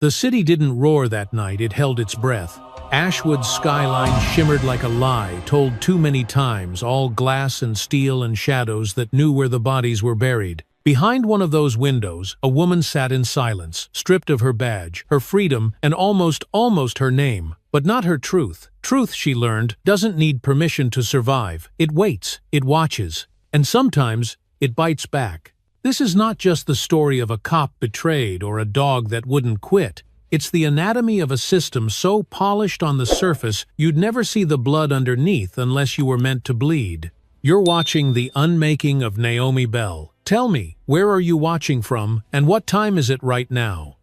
The city didn't roar that night, it held its breath. Ashwood's skyline shimmered like a lie told too many times, all glass and steel and shadows that knew where the bodies were buried. Behind one of those windows, a woman sat in silence, stripped of her badge, her freedom, and almost her name. But not her truth. Truth, she learned, doesn't need permission to survive. It waits, it watches, and sometimes it bites back. This is not just the story of a cop betrayed or a dog that wouldn't quit. It's the anatomy of a system so polished on the surface you'd never see the blood underneath unless you were meant to bleed. You're watching The Unmaking of Naomi Bell. Tell me, where are you watching from, and what time is it right now?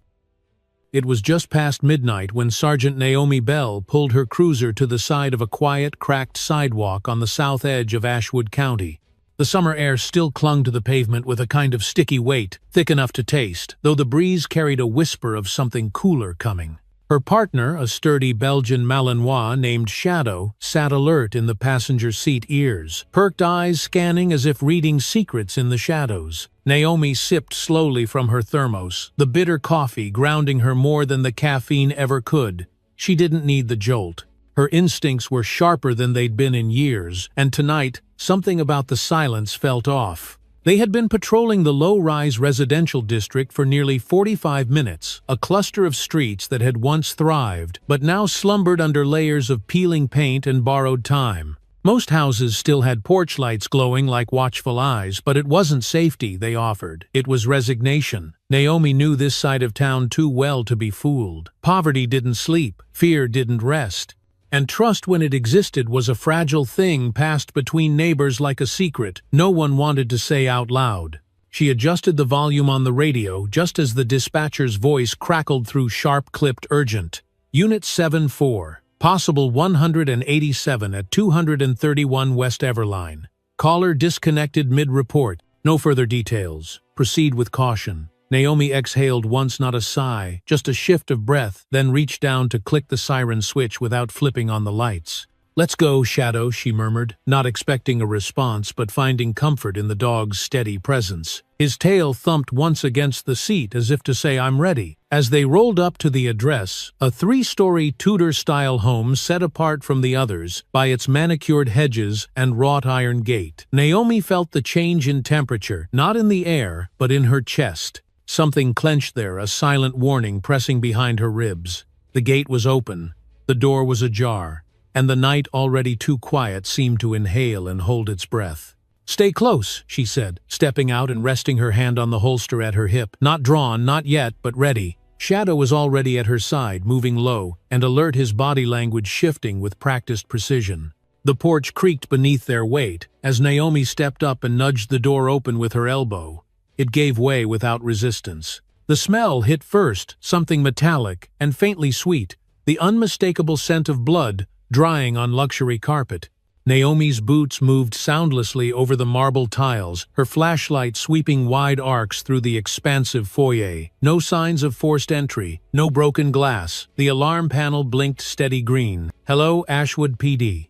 It was just past midnight when Sergeant Naomi Bell pulled her cruiser to the side of a quiet, cracked sidewalk on the south edge of Ashwood County. The summer air still clung to the pavement with a kind of sticky weight, thick enough to taste, though the breeze carried a whisper of something cooler coming. Her partner, a sturdy Belgian Malinois named Shadow, sat alert in the passenger seat, ears, perked eyes scanning as if reading secrets in the shadows. Naomi sipped slowly from her thermos, the bitter coffee grounding her more than the caffeine ever could. She didn't need the jolt. Her instincts were sharper than they'd been in years, and tonight, something about the silence felt off. They had been patrolling the low-rise residential district for nearly 45 minutes, a cluster of streets that had once thrived, but now slumbered under layers of peeling paint and borrowed time. Most houses still had porch lights glowing like watchful eyes, but it wasn't safety they offered. It was resignation. Naomi knew this side of town too well to be fooled. Poverty didn't sleep, fear didn't rest. And trust, when it existed, was a fragile thing passed between neighbors like a secret no one wanted to say out loud. She adjusted the volume on the radio just as the dispatcher's voice crackled through sharp-clipped urgent. Unit 7-4. Possible 187 at 231 West Everline. Caller disconnected mid-report. No further details. Proceed with caution. Naomi exhaled once, not a sigh, just a shift of breath, then reached down to click the siren switch without flipping on the lights. "Let's go, Shadow," she murmured, not expecting a response but finding comfort in the dog's steady presence. His tail thumped once against the seat as if to say, "I'm ready." As they rolled up to the address, a 3-story Tudor-style home set apart from the others by its manicured hedges and wrought iron gate, Naomi felt the change in temperature, not in the air, but in her chest. Something clenched there, a silent warning pressing behind her ribs. The gate was open, the door was ajar, and the night, already too quiet, seemed to inhale and hold its breath. "Stay close," she said, stepping out and resting her hand on the holster at her hip. Not drawn, not yet, but ready. Shadow was already at her side, moving low, and alert, his body language shifting with practiced precision. The porch creaked beneath their weight as Naomi stepped up and nudged the door open with her elbow. It gave way without resistance. The smell hit first, something metallic and faintly sweet, the unmistakable scent of blood drying on luxury carpet. Naomi's boots moved soundlessly over the marble tiles, her flashlight sweeping wide arcs through the expansive foyer. No signs of forced entry, no broken glass. The alarm panel blinked steady green. "Hello, Ashwood PD.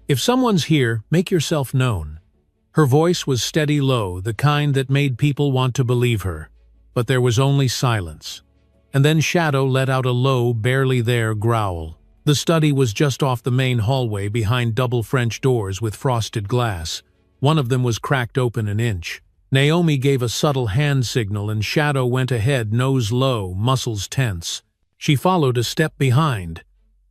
If someone's here, make yourself known." Her voice was steady low, the kind that made people want to believe her. But there was only silence. And then Shadow let out a low, barely there growl. The study was just off the main hallway behind double French doors with frosted glass. One of them was cracked open an inch. Naomi gave a subtle hand signal and Shadow went ahead, nose low, muscles tense. She followed a step behind.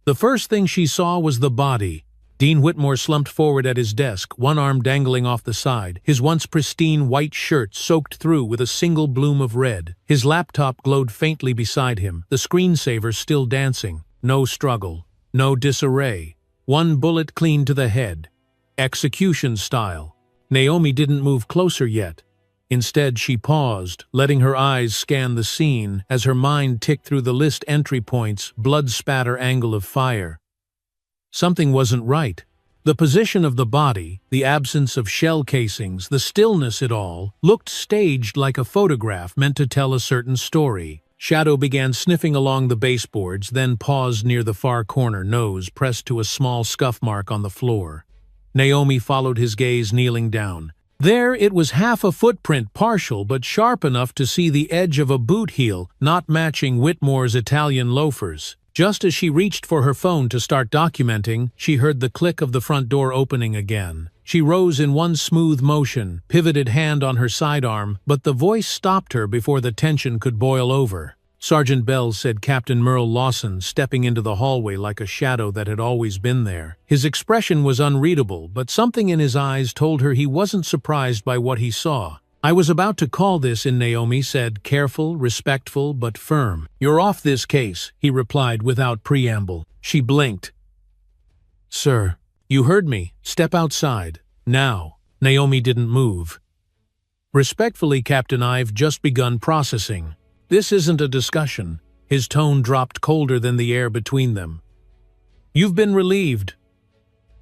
The first thing she saw was the body. Dean Whitmore slumped forward at his desk, one arm dangling off the side, his once pristine white shirt soaked through with a single bloom of red. His laptop glowed faintly beside him, the screensaver still dancing. No struggle, no disarray. One bullet clean to the head. Execution style. Naomi didn't move closer yet. Instead, she paused, letting her eyes scan the scene as her mind ticked through the list entry points, blood spatter, angle of fire. Something wasn't right. The position of the body, the absence of shell casings, the stillness, it all looked staged like a photograph meant to tell a certain story. Shadow began sniffing along the baseboards, then paused near the far corner, nose pressed to a small scuff mark on the floor. Naomi followed his gaze, kneeling down. There it was, half a footprint, partial but sharp enough to see the edge of a boot heel, not matching Whitmore's Italian loafers. Just as she reached for her phone to start documenting, she heard the click of the front door opening again. She rose in one smooth motion, pivoted hand on her sidearm, but the voice stopped her before the tension could boil over. "Sergeant Bell," said Captain Merle Lawson, stepping into the hallway like a shadow that had always been there. His expression was unreadable, but something in his eyes told her he wasn't surprised by what he saw. "I was about to call this in," Naomi said, careful, respectful, but firm. "You're off this case," he replied without preamble. She blinked. "Sir, you heard me. Step outside. Now." Naomi didn't move. "Respectfully, Captain, I've just begun processing. This isn't a discussion." His tone dropped colder than the air between them. "You've been relieved."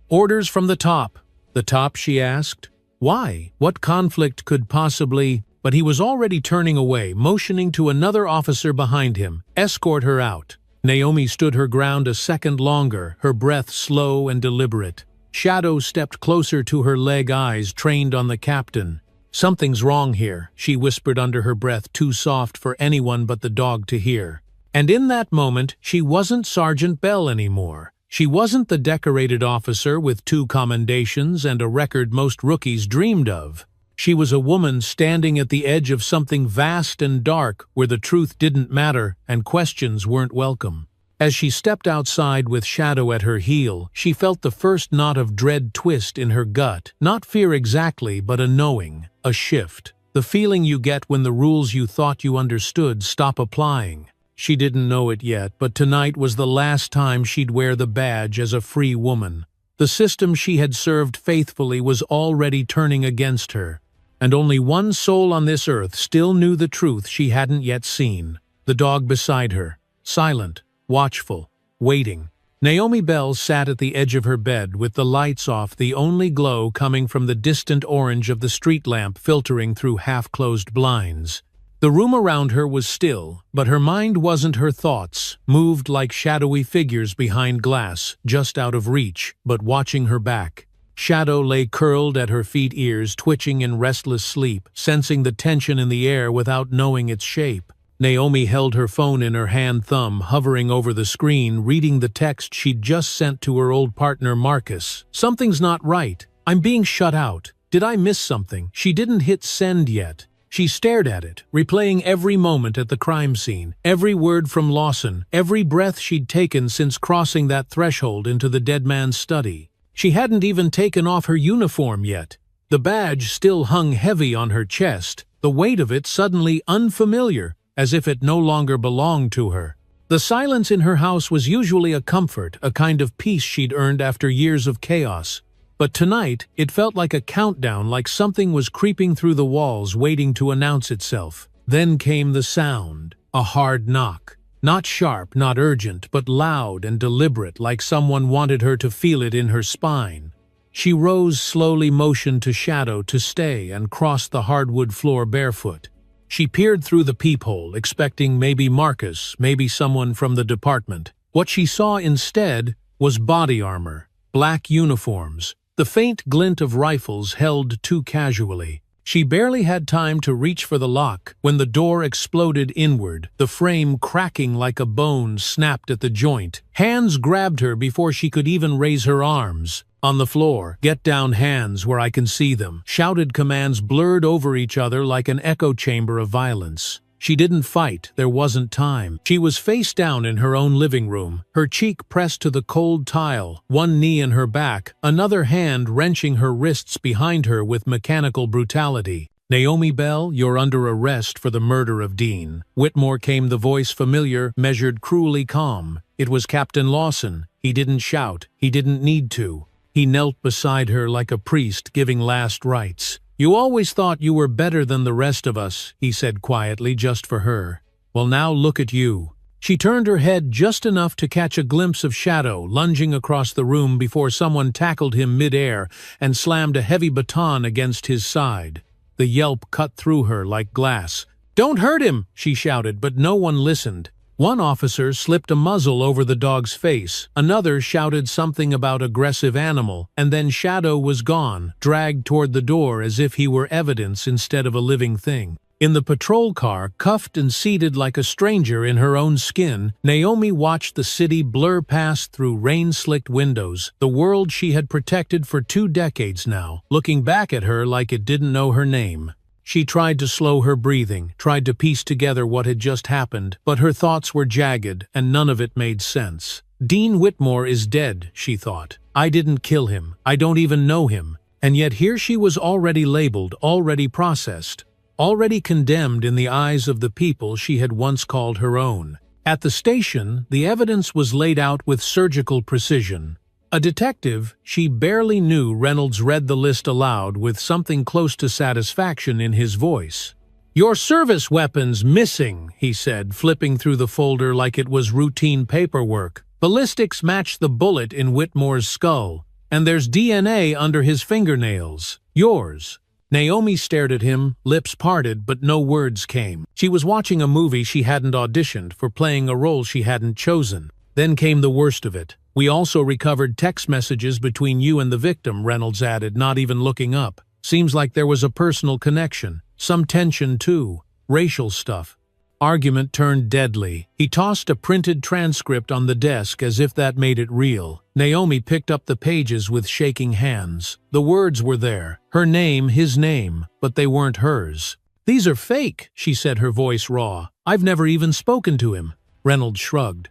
"Orders from the top." "The top?" she asked. Why? What conflict could possibly— But he was already turning away, motioning to another officer behind him. "Escort her out." Naomi stood her ground a second longer, her breath slow and deliberate. Shadow stepped closer to her, eyes trained on the captain. "Something's wrong here," she whispered under her breath, too soft for anyone but the dog to hear. And in that moment, she wasn't Sergeant Bell anymore. She wasn't the decorated officer with 2 commendations and a record most rookies dreamed of. She was a woman standing at the edge of something vast and dark, where the truth didn't matter and questions weren't welcome. As she stepped outside with Shadow at her heel, she felt the first knot of dread twist in her gut. Not fear exactly, but a knowing, a shift. The feeling you get when the rules you thought you understood stop applying. She didn't know it yet, but tonight was the last time she'd wear the badge as a free woman. The system she had served faithfully was already turning against her, and only one soul on this earth still knew the truth she hadn't yet seen. The dog beside her, silent, watchful, waiting. Naomi Bell sat at the edge of her bed with the lights off, the only glow coming from the distant orange of the street lamp filtering through half-closed blinds. The room around her was still, but her mind wasn't. Her thoughts moved like shadowy figures behind glass, just out of reach, but watching her back. Shadow lay curled at her feet, ears twitching in restless sleep, sensing the tension in the air without knowing its shape. Naomi held her phone in her hand, thumb hovering over the screen, reading the text she'd just sent to her old partner Marcus. "Something's not right. I'm being shut out. Did I miss something?" She didn't hit send yet. She stared at it, replaying every moment at the crime scene, every word from Lawson, every breath she'd taken since crossing that threshold into the dead man's study. She hadn't even taken off her uniform yet. The badge still hung heavy on her chest, the weight of it suddenly unfamiliar, as if it no longer belonged to her. The silence in her house was usually a comfort, a kind of peace she'd earned after years of chaos. But tonight, it felt like a countdown, like something was creeping through the walls, waiting to announce itself. Then came the sound, a hard knock. Not sharp, not urgent, but loud and deliberate, like someone wanted her to feel it in her spine. She rose slowly, motioned to Shadow to stay, and crossed the hardwood floor barefoot. She peered through the peephole, expecting maybe Marcus, maybe someone from the department. What she saw instead was body armor, black uniforms, the faint glint of rifles held too casually. She barely had time to reach for the lock when the door exploded inward, the frame cracking like a bone snapped at the joint. Hands grabbed her before she could even raise her arms. On the floor, "Get down, hands where I can see them." Shouted commands blurred over each other like an echo chamber of violence. She didn't fight, there wasn't time. She was face down in her own living room, her cheek pressed to the cold tile, one knee in her back, another hand wrenching her wrists behind her with mechanical brutality. "Naomi Bell, you're under arrest for the murder of Dean." Whitmore came, the voice familiar, measured, cruelly calm. It was Captain Lawson. He didn't shout, he didn't need to. He knelt beside her like a priest giving last rites. "You always thought you were better than the rest of us," he said quietly, just for her. "Well, now look at you." She turned her head just enough to catch a glimpse of Shadow lunging across the room before someone tackled him mid-air and slammed a heavy baton against his side. The yelp cut through her like glass. "Don't hurt him!" she shouted, but no one listened. One officer slipped a muzzle over the dog's face, another shouted something about aggressive animal, and then Shadow was gone, dragged toward the door as if he were evidence instead of a living thing. In the patrol car, cuffed and seated like a stranger in her own skin, Naomi watched the city blur past through rain-slicked windows, the world she had protected for 2 decades now, looking back at her like it didn't know her name. She tried to slow her breathing, tried to piece together what had just happened, but her thoughts were jagged, and none of it made sense. Dean Whitmore is dead, she thought. I didn't kill him. I don't even know him. And yet here she was already labeled, already processed, already condemned in the eyes of the people she had once called her own. At the station, the evidence was laid out with surgical precision. A detective, she barely knew Reynolds read the list aloud with something close to satisfaction in his voice. "Your service weapon's missing," he said, flipping through the folder like it was routine paperwork. "Ballistics match the bullet in Whitmore's skull, and there's DNA under his fingernails. Yours." Naomi stared at him, lips parted, but no words came. She was watching a movie she hadn't auditioned for, playing a role she hadn't chosen. Then came the worst of it. "We also recovered text messages between you and the victim," Reynolds added, not even looking up. "Seems like there was a personal connection. Some tension, too. Racial stuff." Argument turned deadly. He tossed a printed transcript on the desk as if that made it real. Naomi picked up the pages with shaking hands. The words were there. Her name, his name, but they weren't hers. "These are fake," she said, her voice raw. "I've never even spoken to him." Reynolds shrugged.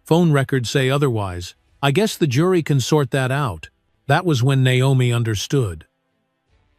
"Phone records say otherwise. I guess the jury can sort that out." That was when Naomi understood.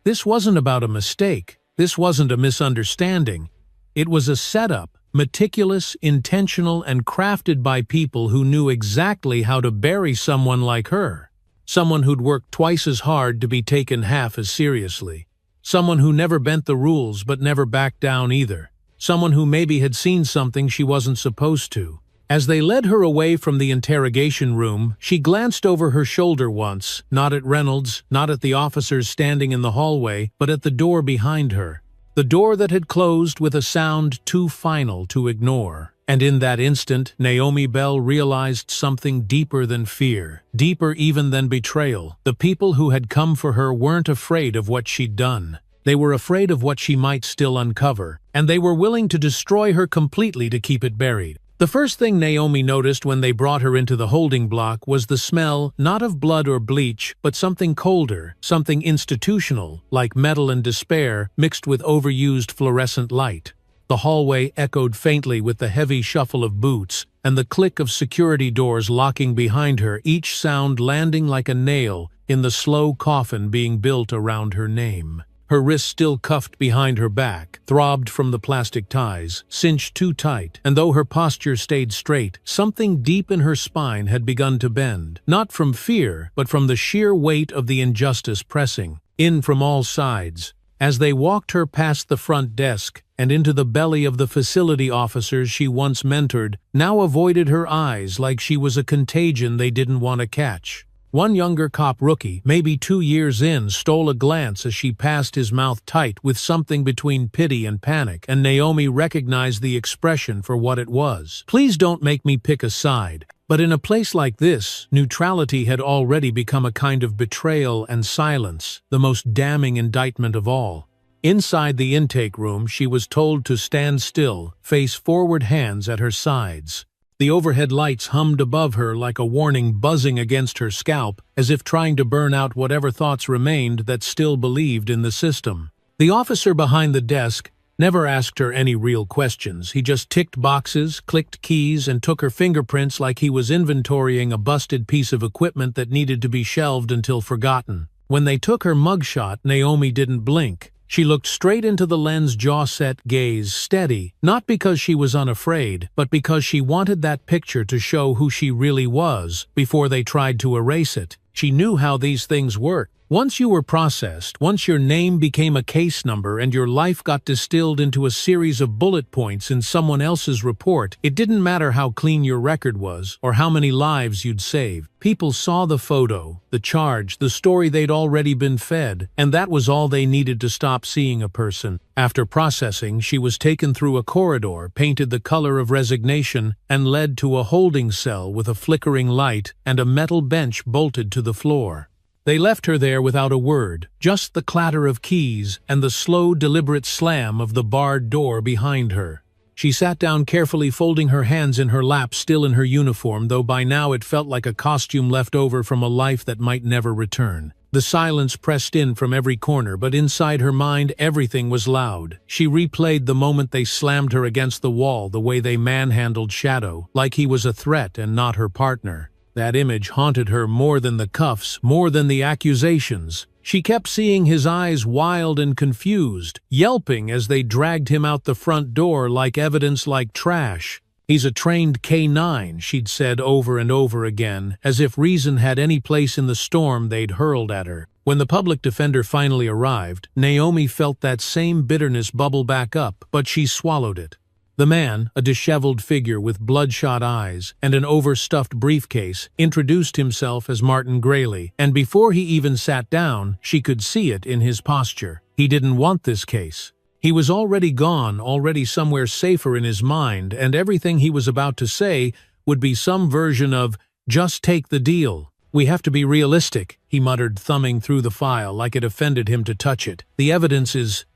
This wasn't about a mistake. This wasn't a misunderstanding. It was a setup, meticulous, intentional, and crafted by people who knew exactly how to bury someone like her. Someone who'd worked twice as hard to be taken half as seriously. Someone who never bent the rules but never backed down either. Someone who maybe had seen something she wasn't supposed to. As they led her away from the interrogation room, she glanced over her shoulder once, not at Reynolds, not at the officers standing in the hallway, but at the door behind her. The door that had closed with a sound too final to ignore. And in that instant, Naomi Bell realized something deeper than fear, deeper even than betrayal. The people who had come for her weren't afraid of what she'd done. They were afraid of what she might still uncover, and they were willing to destroy her completely to keep it buried. The first thing Naomi noticed when they brought her into the holding block was the smell, not of blood or bleach, but something colder, something institutional, like metal and despair, mixed with overused fluorescent light. The hallway echoed faintly with the heavy shuffle of boots, and the click of security doors locking behind her, each sound landing like a nail in the slow coffin being built around her name. Her wrists still cuffed behind her back, throbbed from the plastic ties, cinched too tight, and though her posture stayed straight, something deep in her spine had begun to bend, not from fear, but from the sheer weight of the injustice pressing in from all sides. As they walked her past the front desk and into the belly of the facility officers she once mentored, now avoided her eyes like she was a contagion they didn't want to catch. One younger cop rookie, maybe 2 years in, stole a glance as she passed, his mouth tight with something between pity and panic, and Naomi recognized the expression for what it was. "Please don't make me pick a side." But in a place like this, neutrality had already become a kind of betrayal and silence, the most damning indictment of all. Inside the intake room, she was told to stand still, face forward, hands at her sides. The overhead lights hummed above her like a warning buzzing against her scalp, as if trying to burn out whatever thoughts remained that still believed in the system. The officer behind the desk never asked her any real questions. He just ticked boxes, clicked keys, and took her fingerprints like he was inventorying a busted piece of equipment that needed to be shelved until forgotten. When they took her mugshot, Naomi didn't blink. She looked straight into the lens, jaw-set, gaze steady, not because she was unafraid, but because she wanted that picture to show who she really was before they tried to erase it. She knew how these things worked. Once you were processed, once your name became a case number and your life got distilled into a series of bullet points in someone else's report, it didn't matter how clean your record was or how many lives you'd saved. People saw the photo, the charge, the story they'd already been fed, and that was all they needed to stop seeing a person. After processing, she was taken through a corridor painted the color of resignation and led to a holding cell with a flickering light and a metal bench bolted to the floor. They left her there without a word, just the clatter of keys and the slow, deliberate slam of the barred door behind her. She sat down carefully, folding her hands in her lap, still in her uniform, though by now it felt like a costume left over from a life that might never return. The silence pressed in from every corner, but inside her mind everything was loud. She replayed the moment they slammed her against the wall, the way they manhandled Shadow, like he was a threat and not her partner. That image haunted her more than the cuffs, more than the accusations. She kept seeing his eyes, wild and confused, yelping as they dragged him out the front door like evidence, like trash. "He's a trained K9, she'd said over and over again, as if reason had any place in the storm they'd hurled at her. When the public defender finally arrived, Naomi felt that same bitterness bubble back up, but she swallowed it. The man, a disheveled figure with bloodshot eyes and an overstuffed briefcase, introduced himself as Martin Grayley, and before he even sat down, she could see it in his posture. He didn't want this case. He was already gone, already somewhere safer in his mind, and everything he was about to say would be some version of, "Just take the deal." "We have to be realistic," he muttered, thumbing through the file like it offended him to touch it. "The evidence is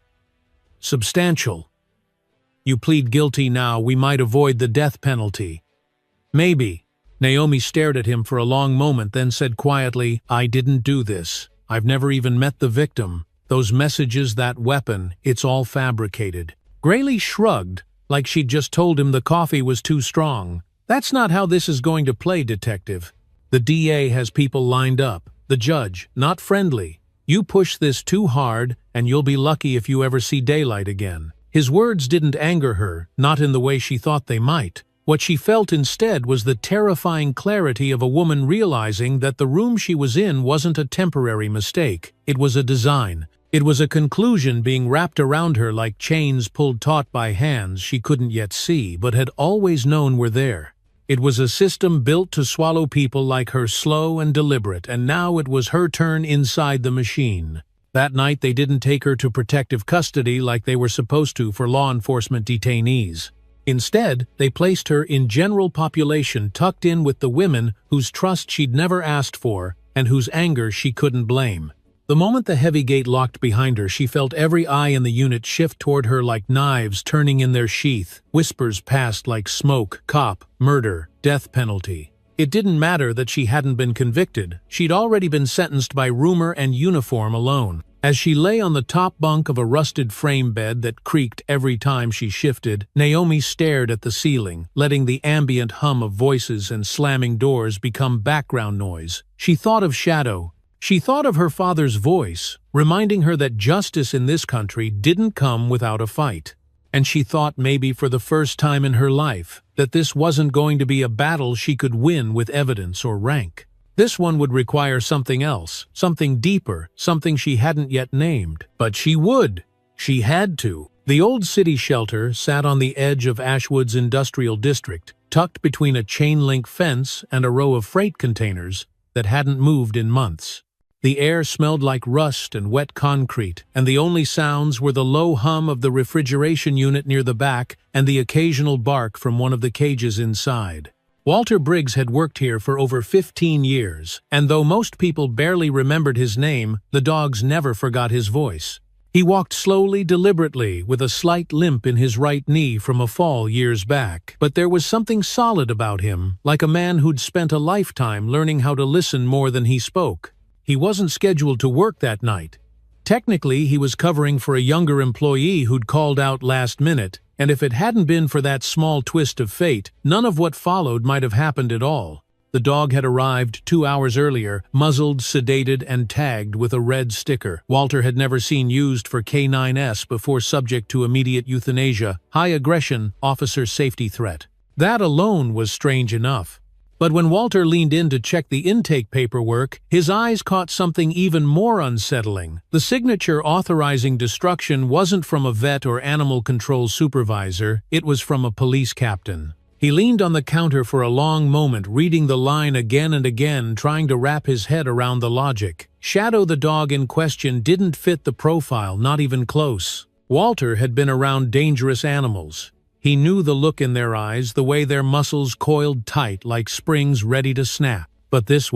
substantial. You plead guilty now, we might avoid the death penalty." "Maybe." Naomi stared at him for a long moment, then said quietly, "I didn't do this. I've never even met the victim. Those messages, that weapon, it's all fabricated." Grayley shrugged, like she'd just told him the coffee was too strong. "That's not how this is going to play, detective. The DA has people lined up. The judge, not friendly. You push this too hard, and you'll be lucky if you ever see daylight again." His words didn't anger her, not in the way she thought they might. What she felt instead was the terrifying clarity of a woman realizing that the room she was in wasn't a temporary mistake. It was a design. It was a conclusion being wrapped around her like chains pulled taut by hands she couldn't yet see, but had always known were there. It was a system built to swallow people like her, slow and deliberate, and now it was her turn inside the machine. That night they didn't take her to protective custody like they were supposed to for law enforcement detainees. Instead, they placed her in general population, tucked in with the women whose trust she'd never asked for and whose anger she couldn't blame. The moment the heavy gate locked behind her, she felt every eye in the unit shift toward her like knives turning in their sheath. Whispers passed like smoke: cop, murder, death penalty. It didn't matter that she hadn't been convicted. She'd already been sentenced by rumor and uniform alone. As she lay on the top bunk of a rusted frame bed that creaked every time she shifted, Naomi stared at the ceiling, letting the ambient hum of voices and slamming doors become background noise. She thought of Shadow. She thought of her father's voice, reminding her that justice in this country didn't come without a fight. And she thought, maybe for the first time in her life, that this wasn't going to be a battle she could win with evidence or rank. This one would require something else, something deeper, something she hadn't yet named. But she would. She had to. The old city shelter sat on the edge of Ashwood's industrial district, tucked between a chain-link fence and a row of freight containers that hadn't moved in months. The air smelled like rust and wet concrete, and the only sounds were the low hum of the refrigeration unit near the back and the occasional bark from one of the cages inside. Walter Briggs had worked here for over 15 years, and though most people barely remembered his name, the dogs never forgot his voice. He walked slowly, deliberately, with a slight limp in his right knee from a fall years back. But there was something solid about him, like a man who'd spent a lifetime learning how to listen more than he spoke. He wasn't scheduled to work that night. Technically, he was covering for a younger employee who'd called out last minute, and if it hadn't been for that small twist of fate, none of what followed might have happened at all. The dog had arrived 2 hours earlier, muzzled, sedated, and tagged with a red sticker. Walter had never seen used for K9S before, subject to immediate euthanasia, high aggression, officer safety threat. That alone was strange enough. But when Walter leaned in to check the intake paperwork, his eyes caught something even more unsettling. The signature authorizing destruction wasn't from a vet or animal control supervisor, it was from a police captain. He leaned on the counter for a long moment, reading the line again and again, trying to wrap his head around the logic. Shadow, the dog in question, didn't fit the profile, not even close. Walter had been around dangerous animals. He knew the look in their eyes, the way their muscles coiled tight like springs ready to snap. But this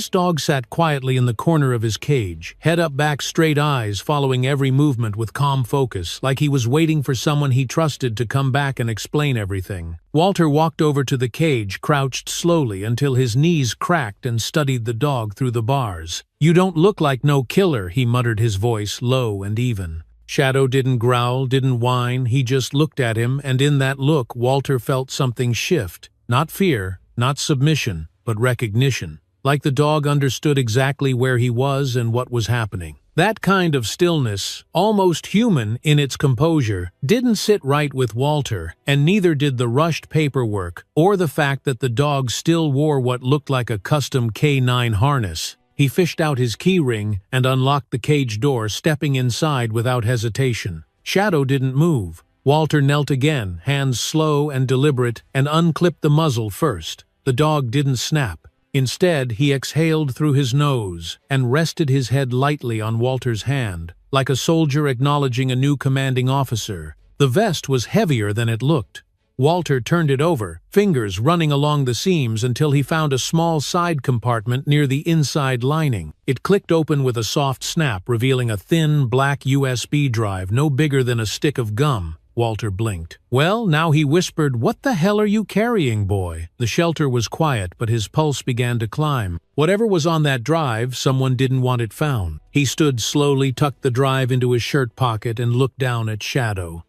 dog sat quietly in the corner of his cage, head up, back, straight, eyes following every movement with calm focus, like he was waiting for someone he trusted to come back and explain everything. Walter walked over to the cage, crouched slowly until his knees cracked, and studied the dog through the bars. "You don't look like no killer," he muttered, his voice low and even. Shadow didn't growl, didn't whine, he just looked at him, and in that look Walter felt something shift. Not fear, not submission, but recognition. Like the dog understood exactly where he was and what was happening. That kind of stillness, almost human in its composure, didn't sit right with Walter, and neither did the rushed paperwork, or the fact that the dog still wore what looked like a custom K9 harness. He fished out his key ring and unlocked the cage door, stepping inside without hesitation. Shadow didn't move. Walter knelt again, hands slow and deliberate, and unclipped the muzzle first. The dog didn't snap. Instead, he exhaled through his nose and rested his head lightly on Walter's hand, like a soldier acknowledging a new commanding officer. The vest was heavier than it looked. Walter turned it over, fingers running along the seams until he found a small side compartment near the inside lining. It clicked open with a soft snap, revealing a thin, black USB drive no bigger than a stick of gum. Walter blinked. "Well, now," he whispered, "what the hell are you carrying, boy?" The shelter was quiet, but his pulse began to climb. Whatever was on that drive, someone didn't want it found. He stood slowly, tucked the drive into his shirt pocket, and looked down at Shadow.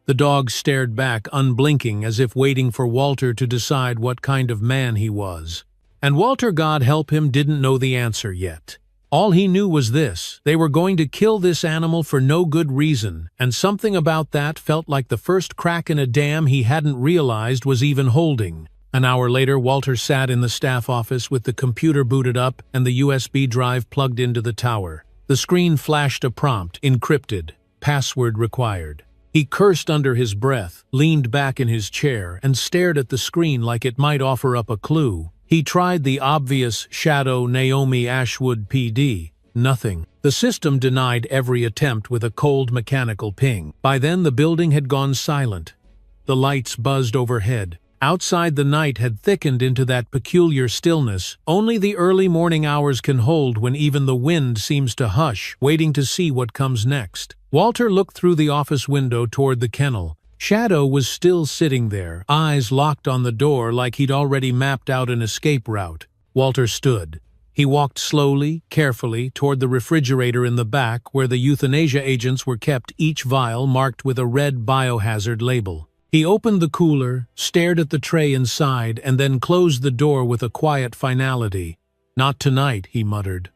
The dog stared back, unblinking, as if waiting for Walter to decide what kind of man he was. And Walter, God help him, didn't know the answer yet. All he knew was this: they were going to kill this animal for no good reason, and something about that felt like the first crack in a dam he hadn't realized was even holding. An hour later, Walter sat in the staff office with the computer booted up and the USB drive plugged into the tower. The screen flashed a prompt: encrypted, password required. He cursed under his breath, leaned back in his chair, and stared at the screen like it might offer up a clue. He tried the obvious Shadow Naomi Ashwood PD. Nothing. The system denied every attempt with a cold mechanical ping. By then the building had gone silent. The lights buzzed overhead. Outside, the night had thickened into that peculiar stillness only the early morning hours can hold, when even the wind seems to hush, waiting to see what comes next. Walter looked through the office window toward the kennel. Shadow was still sitting there, eyes locked on the door like he'd already mapped out an escape route. Walter stood. He walked slowly, carefully, toward the refrigerator in the back where the euthanasia agents were kept, each vial marked with a red biohazard label. He opened the cooler, stared at the tray inside, and then closed the door with a quiet finality. "Not tonight," he muttered.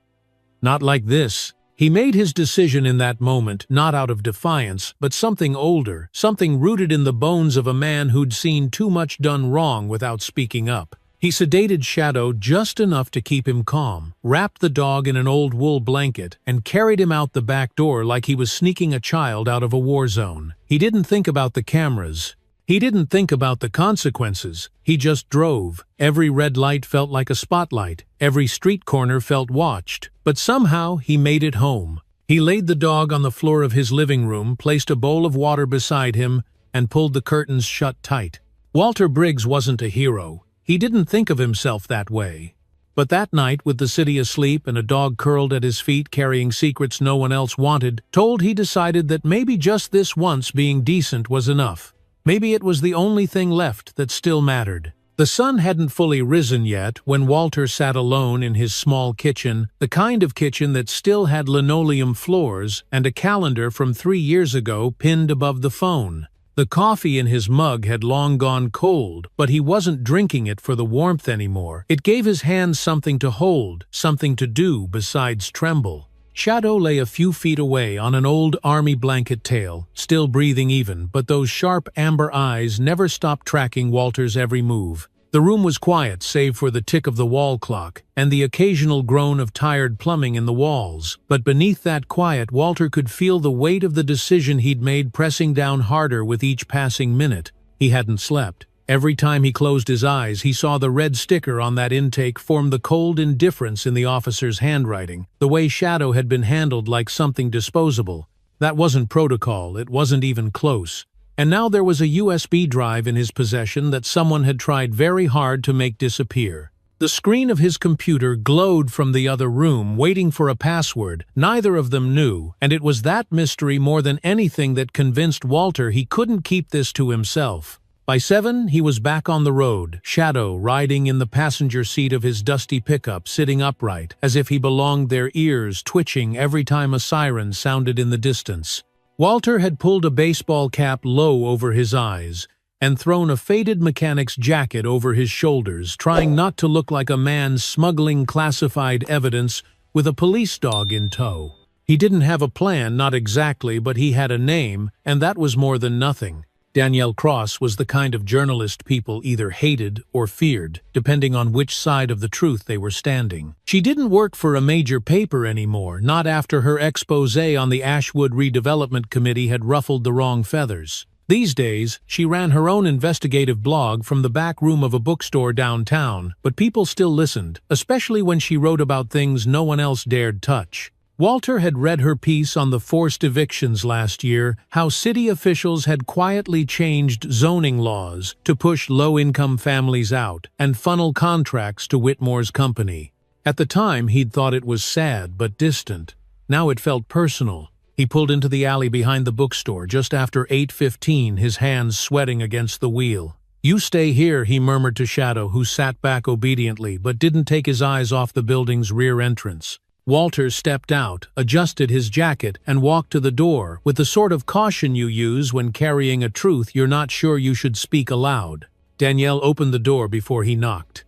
"Not like this." He made his decision in that moment, not out of defiance, but something older, something rooted in the bones of a man who'd seen too much done wrong without speaking up. He sedated Shadow just enough to keep him calm, wrapped the dog in an old wool blanket, and carried him out the back door like he was sneaking a child out of a war zone. He didn't think about the cameras. He didn't think about the consequences. He just drove. Every red light felt like a spotlight. Every street corner felt watched. But somehow he made it home. He laid the dog on the floor of his living room, placed a bowl of water beside him, and pulled the curtains shut tight. Walter Briggs wasn't a hero. He didn't think of himself that way. But that night, with the city asleep and a dog curled at his feet carrying secrets no one else wanted, he decided that maybe just this once being decent was enough. Maybe it was the only thing left that still mattered. The sun hadn't fully risen yet when Walter sat alone in his small kitchen, the kind of kitchen that still had linoleum floors and a calendar from 3 years ago pinned above the phone. The coffee in his mug had long gone cold, but he wasn't drinking it for the warmth anymore. It gave his hands something to hold, something to do besides tremble. Shadow lay a few feet away on an old army blanket tail, still breathing even, but those sharp amber eyes never stopped tracking Walter's every move. The room was quiet save for the tick of the wall clock and the occasional groan of tired plumbing in the walls, but beneath that quiet Walter could feel the weight of the decision he'd made pressing down harder with each passing minute. He hadn't slept. Every time he closed his eyes, he saw the red sticker on that intake form the cold indifference in the officer's handwriting, the way Shadow had been handled like something disposable. That wasn't protocol, it wasn't even close. And now there was a USB drive in his possession that someone had tried very hard to make disappear. The screen of his computer glowed from the other room, waiting for a password. Neither of them knew, and it was that mystery more than anything that convinced Walter he couldn't keep this to himself. By 7, he was back on the road, Shadow riding in the passenger seat of his dusty pickup, sitting upright, as if he belonged there, ears twitching every time a siren sounded in the distance. Walter had pulled a baseball cap low over his eyes and thrown a faded mechanic's jacket over his shoulders, trying not to look like a man smuggling classified evidence with a police dog in tow. He didn't have a plan, not exactly, but he had a name, and that was more than nothing. Danielle Cross was the kind of journalist people either hated or feared, depending on which side of the truth they were standing. She didn't work for a major paper anymore, not after her exposé on the Ashwood Redevelopment Committee had ruffled the wrong feathers. These days, she ran her own investigative blog from the back room of a bookstore downtown, but people still listened, especially when she wrote about things no one else dared touch. Walter had read her piece on the forced evictions last year, how city officials had quietly changed zoning laws to push low-income families out and funnel contracts to Whitmore's company. At the time, he'd thought it was sad but distant. Now it felt personal. He pulled into the alley behind the bookstore just after 8:15, his hands sweating against the wheel. "You stay here," he murmured to Shadow, who sat back obediently but didn't take his eyes off the building's rear entrance. Walter stepped out, adjusted his jacket, and walked to the door, with the sort of caution you use when carrying a truth you're not sure you should speak aloud. Danielle opened the door before he knocked.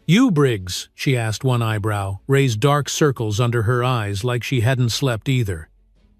"You, Briggs?" she asked, one eyebrow, raised dark circles under her eyes like she hadn't slept either.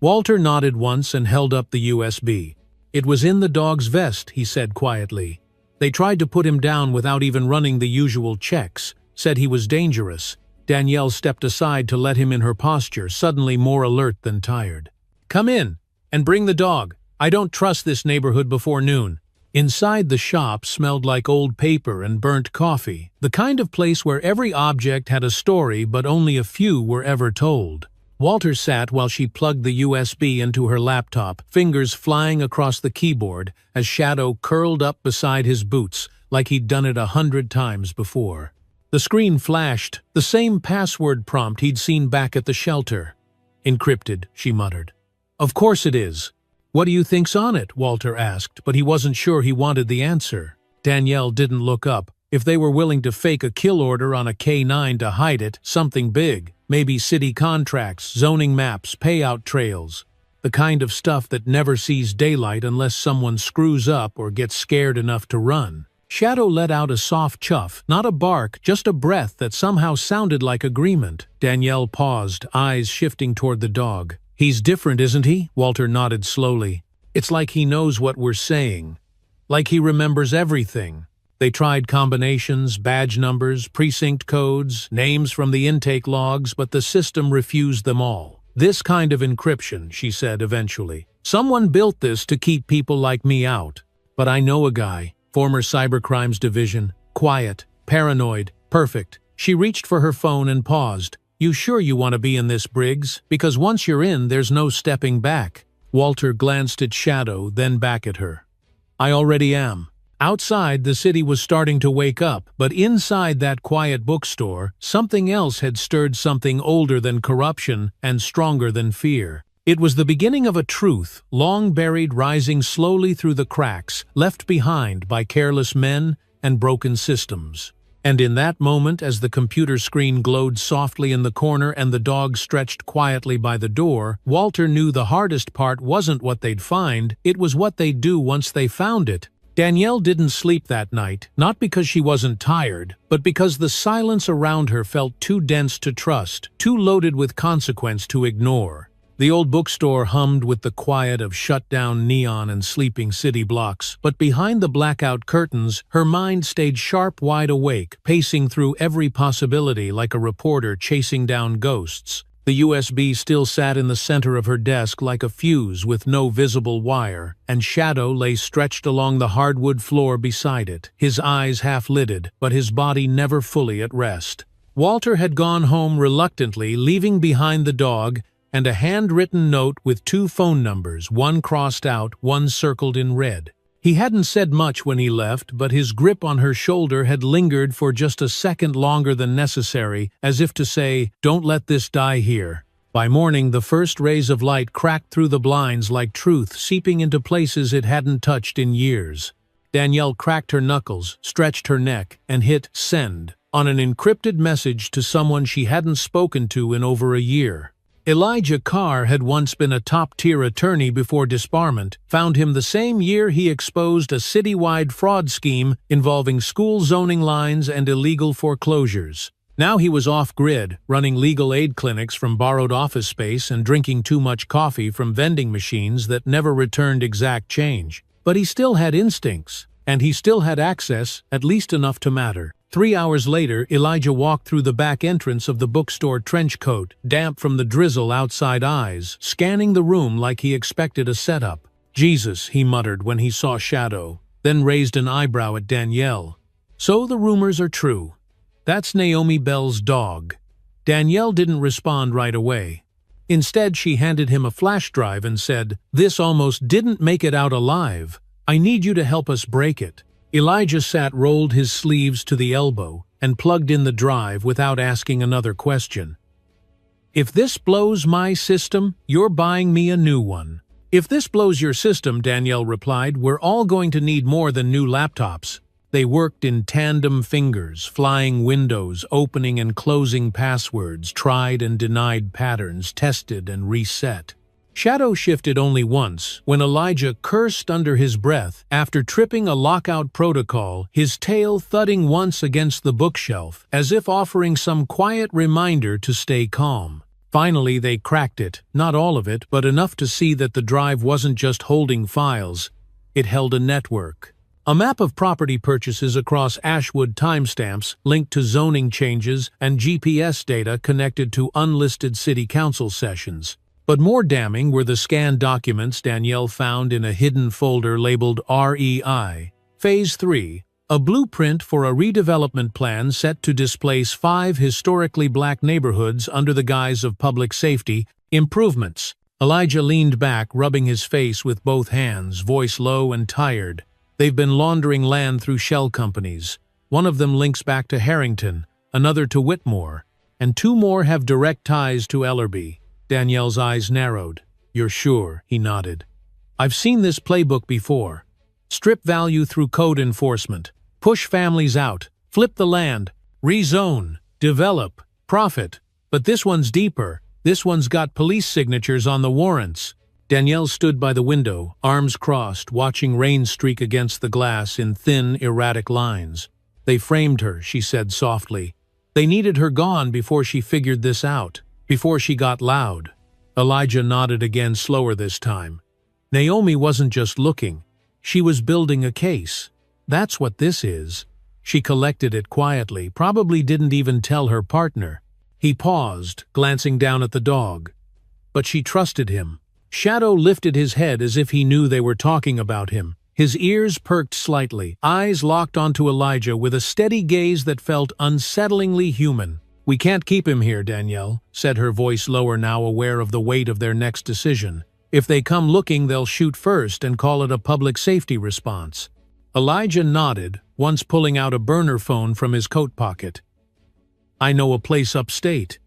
Walter nodded once and held up the USB. "It was in the dog's vest," he said quietly. "They tried to put him down without even running the usual checks, said he was dangerous." Danielle stepped aside to let him in her posture, suddenly more alert than tired. "Come in, and bring the dog. I don't trust this neighborhood before noon." Inside the shop smelled like old paper and burnt coffee, the kind of place where every object had a story but only a few were ever told. Walter sat while she plugged the USB into her laptop, fingers flying across the keyboard as Shadow curled up beside his boots like he'd done it 100 times before. The screen flashed, the same password prompt he'd seen back at the shelter. "Encrypted," she muttered. "Of course it is." "What do you think's on it?" Walter asked, but he wasn't sure he wanted the answer. Danielle didn't look up. If they were willing to fake a kill order on a K9 to hide it, something big, maybe city contracts, zoning maps, payout trails. The kind of stuff that never sees daylight unless someone screws up or gets scared enough to run. Shadow let out a soft chuff, not a bark, just a breath that somehow sounded like agreement. Danielle paused, eyes shifting toward the dog. "He's different, isn't he?" Walter nodded slowly. "It's like he knows what we're saying. Like he remembers everything." They tried combinations, badge numbers, precinct codes, names from the intake logs, but the system refused them all. "This kind of encryption," she said eventually. "Someone built this to keep people like me out. But I know a guy. Former Cybercrimes Division. Quiet. Paranoid. Perfect." She reached for her phone and paused. "You sure you want to be in this, Briggs? Because once you're in, there's no stepping back." Walter glanced at Shadow, then back at her. "I already am." Outside, the city was starting to wake up, but inside that quiet bookstore, something else had stirred, something older than corruption and stronger than fear. It was the beginning of a truth, long buried, rising slowly through the cracks, left behind by careless men and broken systems. And in that moment, as the computer screen glowed softly in the corner and the dog stretched quietly by the door, Walter knew the hardest part wasn't what they'd find, it was what they'd do once they found it. Danielle didn't sleep that night, not because she wasn't tired, but because the silence around her felt too dense to trust, too loaded with consequence to ignore. The old bookstore hummed with the quiet of shut-down neon and sleeping city blocks, but behind the blackout curtains, her mind stayed sharp, wide awake, pacing through every possibility like a reporter chasing down ghosts. The USB still sat in the center of her desk like a fuse with no visible wire, and Shadow lay stretched along the hardwood floor beside it, his eyes half-lidded, but his body never fully at rest. Walter had gone home reluctantly, leaving behind the dog and a handwritten note with 2 phone numbers, one crossed out, one circled in red. He hadn't said much when he left, but his grip on her shoulder had lingered for just a second longer than necessary, as if to say, "Don't let this die here." By morning, the first rays of light cracked through the blinds like truth seeping into places it hadn't touched in years. Danielle cracked her knuckles, stretched her neck, and hit send on an encrypted message to someone she hadn't spoken to in over a year. Elijah Carr had once been a top-tier attorney before disbarment, found him the same year he exposed a citywide fraud scheme involving school zoning lines and illegal foreclosures. Now he was off-grid, running legal aid clinics from borrowed office space and drinking too much coffee from vending machines that never returned exact change. But he still had instincts, and he still had access, at least enough to matter. 3 hours later, Elijah walked through the back entrance of the bookstore trench coat, damp from the drizzle outside eyes, scanning the room like he expected a setup. "Jesus," he muttered when he saw Shadow, then raised an eyebrow at Danielle. "So the rumors are true. That's Naomi Bell's dog." Danielle didn't respond right away. Instead, she handed him a flash drive and said, "This almost didn't make it out alive. I need you to help us break it." Elijah rolled his sleeves to the elbow, and plugged in the drive without asking another question. "If this blows my system, you're buying me a new one." "If this blows your system," Danielle replied, "we're all going to need more than new laptops." They worked in tandem fingers, flying windows, opening and closing passwords, tried and denied patterns, tested and reset. Shadow shifted only once, when Elijah cursed under his breath after tripping a lockout protocol, his tail thudding once against the bookshelf, as if offering some quiet reminder to stay calm. Finally, they cracked it, not all of it, but enough to see that the drive wasn't just holding files. It held a network. A map of property purchases across Ashwood timestamps linked to zoning changes and GPS data connected to unlisted city council sessions. But more damning were the scanned documents Danielle found in a hidden folder labeled REI. Phase 3, a blueprint for a redevelopment plan set to displace 5 historically black neighborhoods under the guise of public safety improvements. Elijah leaned back, rubbing his face with both hands, voice low and tired. "They've been laundering land through shell companies. One of them links back to Harrington, another to Whitmore, and 2 more have direct ties to Ellerby." Danielle's eyes narrowed. "You're sure?" he nodded. "I've seen this playbook before. Strip value through code enforcement. Push families out. Flip the land. Rezone. Develop. Profit. But this one's deeper. This one's got police signatures on the warrants." Danielle stood by the window, arms crossed, watching rain streak against the glass in thin, erratic lines. "They framed her," she said softly. "They needed her gone before she figured this out. Before she got loud." Elijah nodded again, slower this time. "Naomi wasn't just looking. She was building a case. That's what this is." She collected it quietly, probably didn't even tell her partner. He paused, glancing down at the dog. But she trusted him. Shadow lifted his head as if he knew they were talking about him. His ears perked slightly, eyes locked onto Elijah with a steady gaze that felt unsettlingly human. "We can't keep him here, Danielle," said her voice lower now, aware of the weight of their next decision. "If they come looking, they'll shoot first and call it a public safety response." Elijah nodded, once pulling out a burner phone from his coat pocket. "I know a place upstate.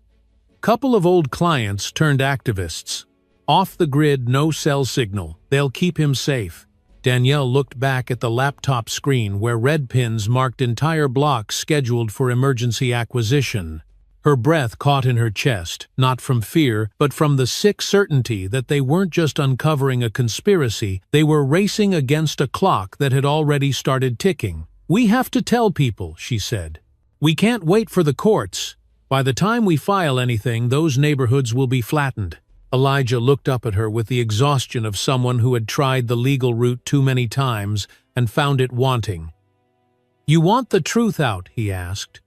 Couple of old clients turned activists. Off the grid, no cell signal. They'll keep him safe." Danielle looked back at the laptop screen where red pins marked entire blocks scheduled for emergency acquisition. Her breath caught in her chest, not from fear, but from the sick certainty that they weren't just uncovering a conspiracy, they were racing against a clock that had already started ticking. "We have to tell people," she said. "We can't wait for the courts. By the time we file anything, those neighborhoods will be flattened." Elijah looked up at her with the exhaustion of someone who had tried the legal route too many times and found it wanting. "You want the truth out?" he asked.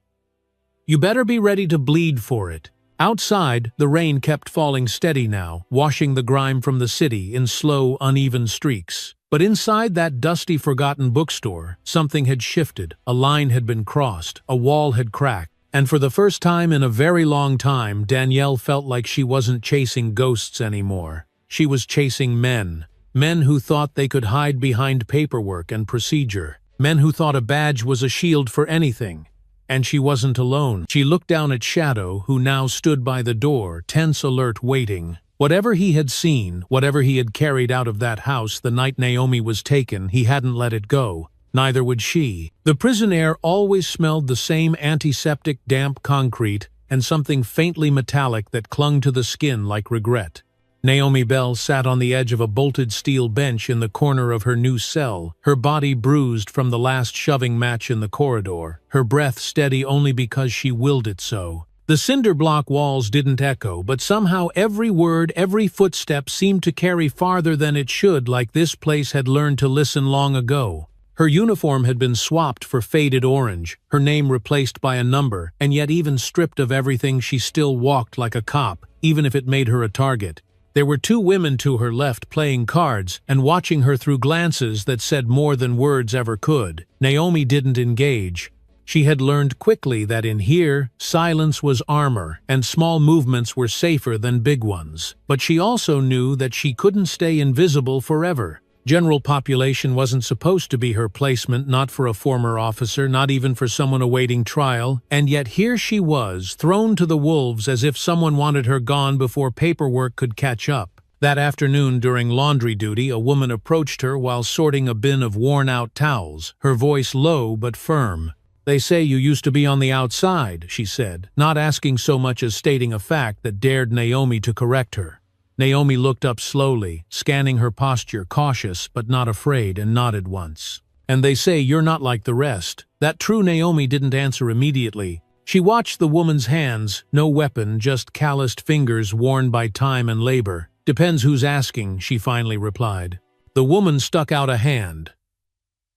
"You better be ready to bleed for it." Outside, the rain kept falling steady now, washing the grime from the city in slow, uneven streaks. But inside that dusty, forgotten bookstore, something had shifted. A line had been crossed, a wall had cracked, and for the first time in a very long time, Danielle felt like she wasn't chasing ghosts anymore. She was chasing men. Men who thought they could hide behind paperwork and procedure. Men who thought a badge was a shield for anything. And she wasn't alone. She looked down at Shadow, who now stood by the door, tense, alert, waiting. Whatever he had seen, whatever he had carried out of that house the night Naomi was taken, he hadn't let it go. Neither would she. The prison air always smelled the same antiseptic, damp concrete and something faintly metallic that clung to the skin like regret. Naomi Bell sat on the edge of a bolted steel bench in the corner of her new cell, her body bruised from the last shoving match in the corridor, her breath steady only because she willed it so. The cinder block walls didn't echo, but somehow every word, every footstep seemed to carry farther than it should, like this place had learned to listen long ago. Her uniform had been swapped for faded orange, her name replaced by a number, and yet even stripped of everything she still walked like a cop, even if it made her a target. There were two women to her left playing cards and watching her through glances that said more than words ever could. Naomi didn't engage. She had learned quickly that in here, silence was armor and small movements were safer than big ones. But she also knew that she couldn't stay invisible forever. General population wasn't supposed to be her placement, not for a former officer, not even for someone awaiting trial, and yet here she was, thrown to the wolves as if someone wanted her gone before paperwork could catch up. That afternoon during laundry duty, a woman approached her while sorting a bin of worn-out towels, her voice low but firm. "They say you used to be on the outside," she said, not asking so much as stating a fact that dared Naomi to correct her. Naomi looked up slowly, scanning her posture, cautious but not afraid, and nodded once. "And they say you're not like the rest." That true. Naomi didn't answer immediately. She watched the woman's hands, no weapon, just calloused fingers worn by time and labor. "Depends who's asking," she finally replied. The woman stuck out a hand.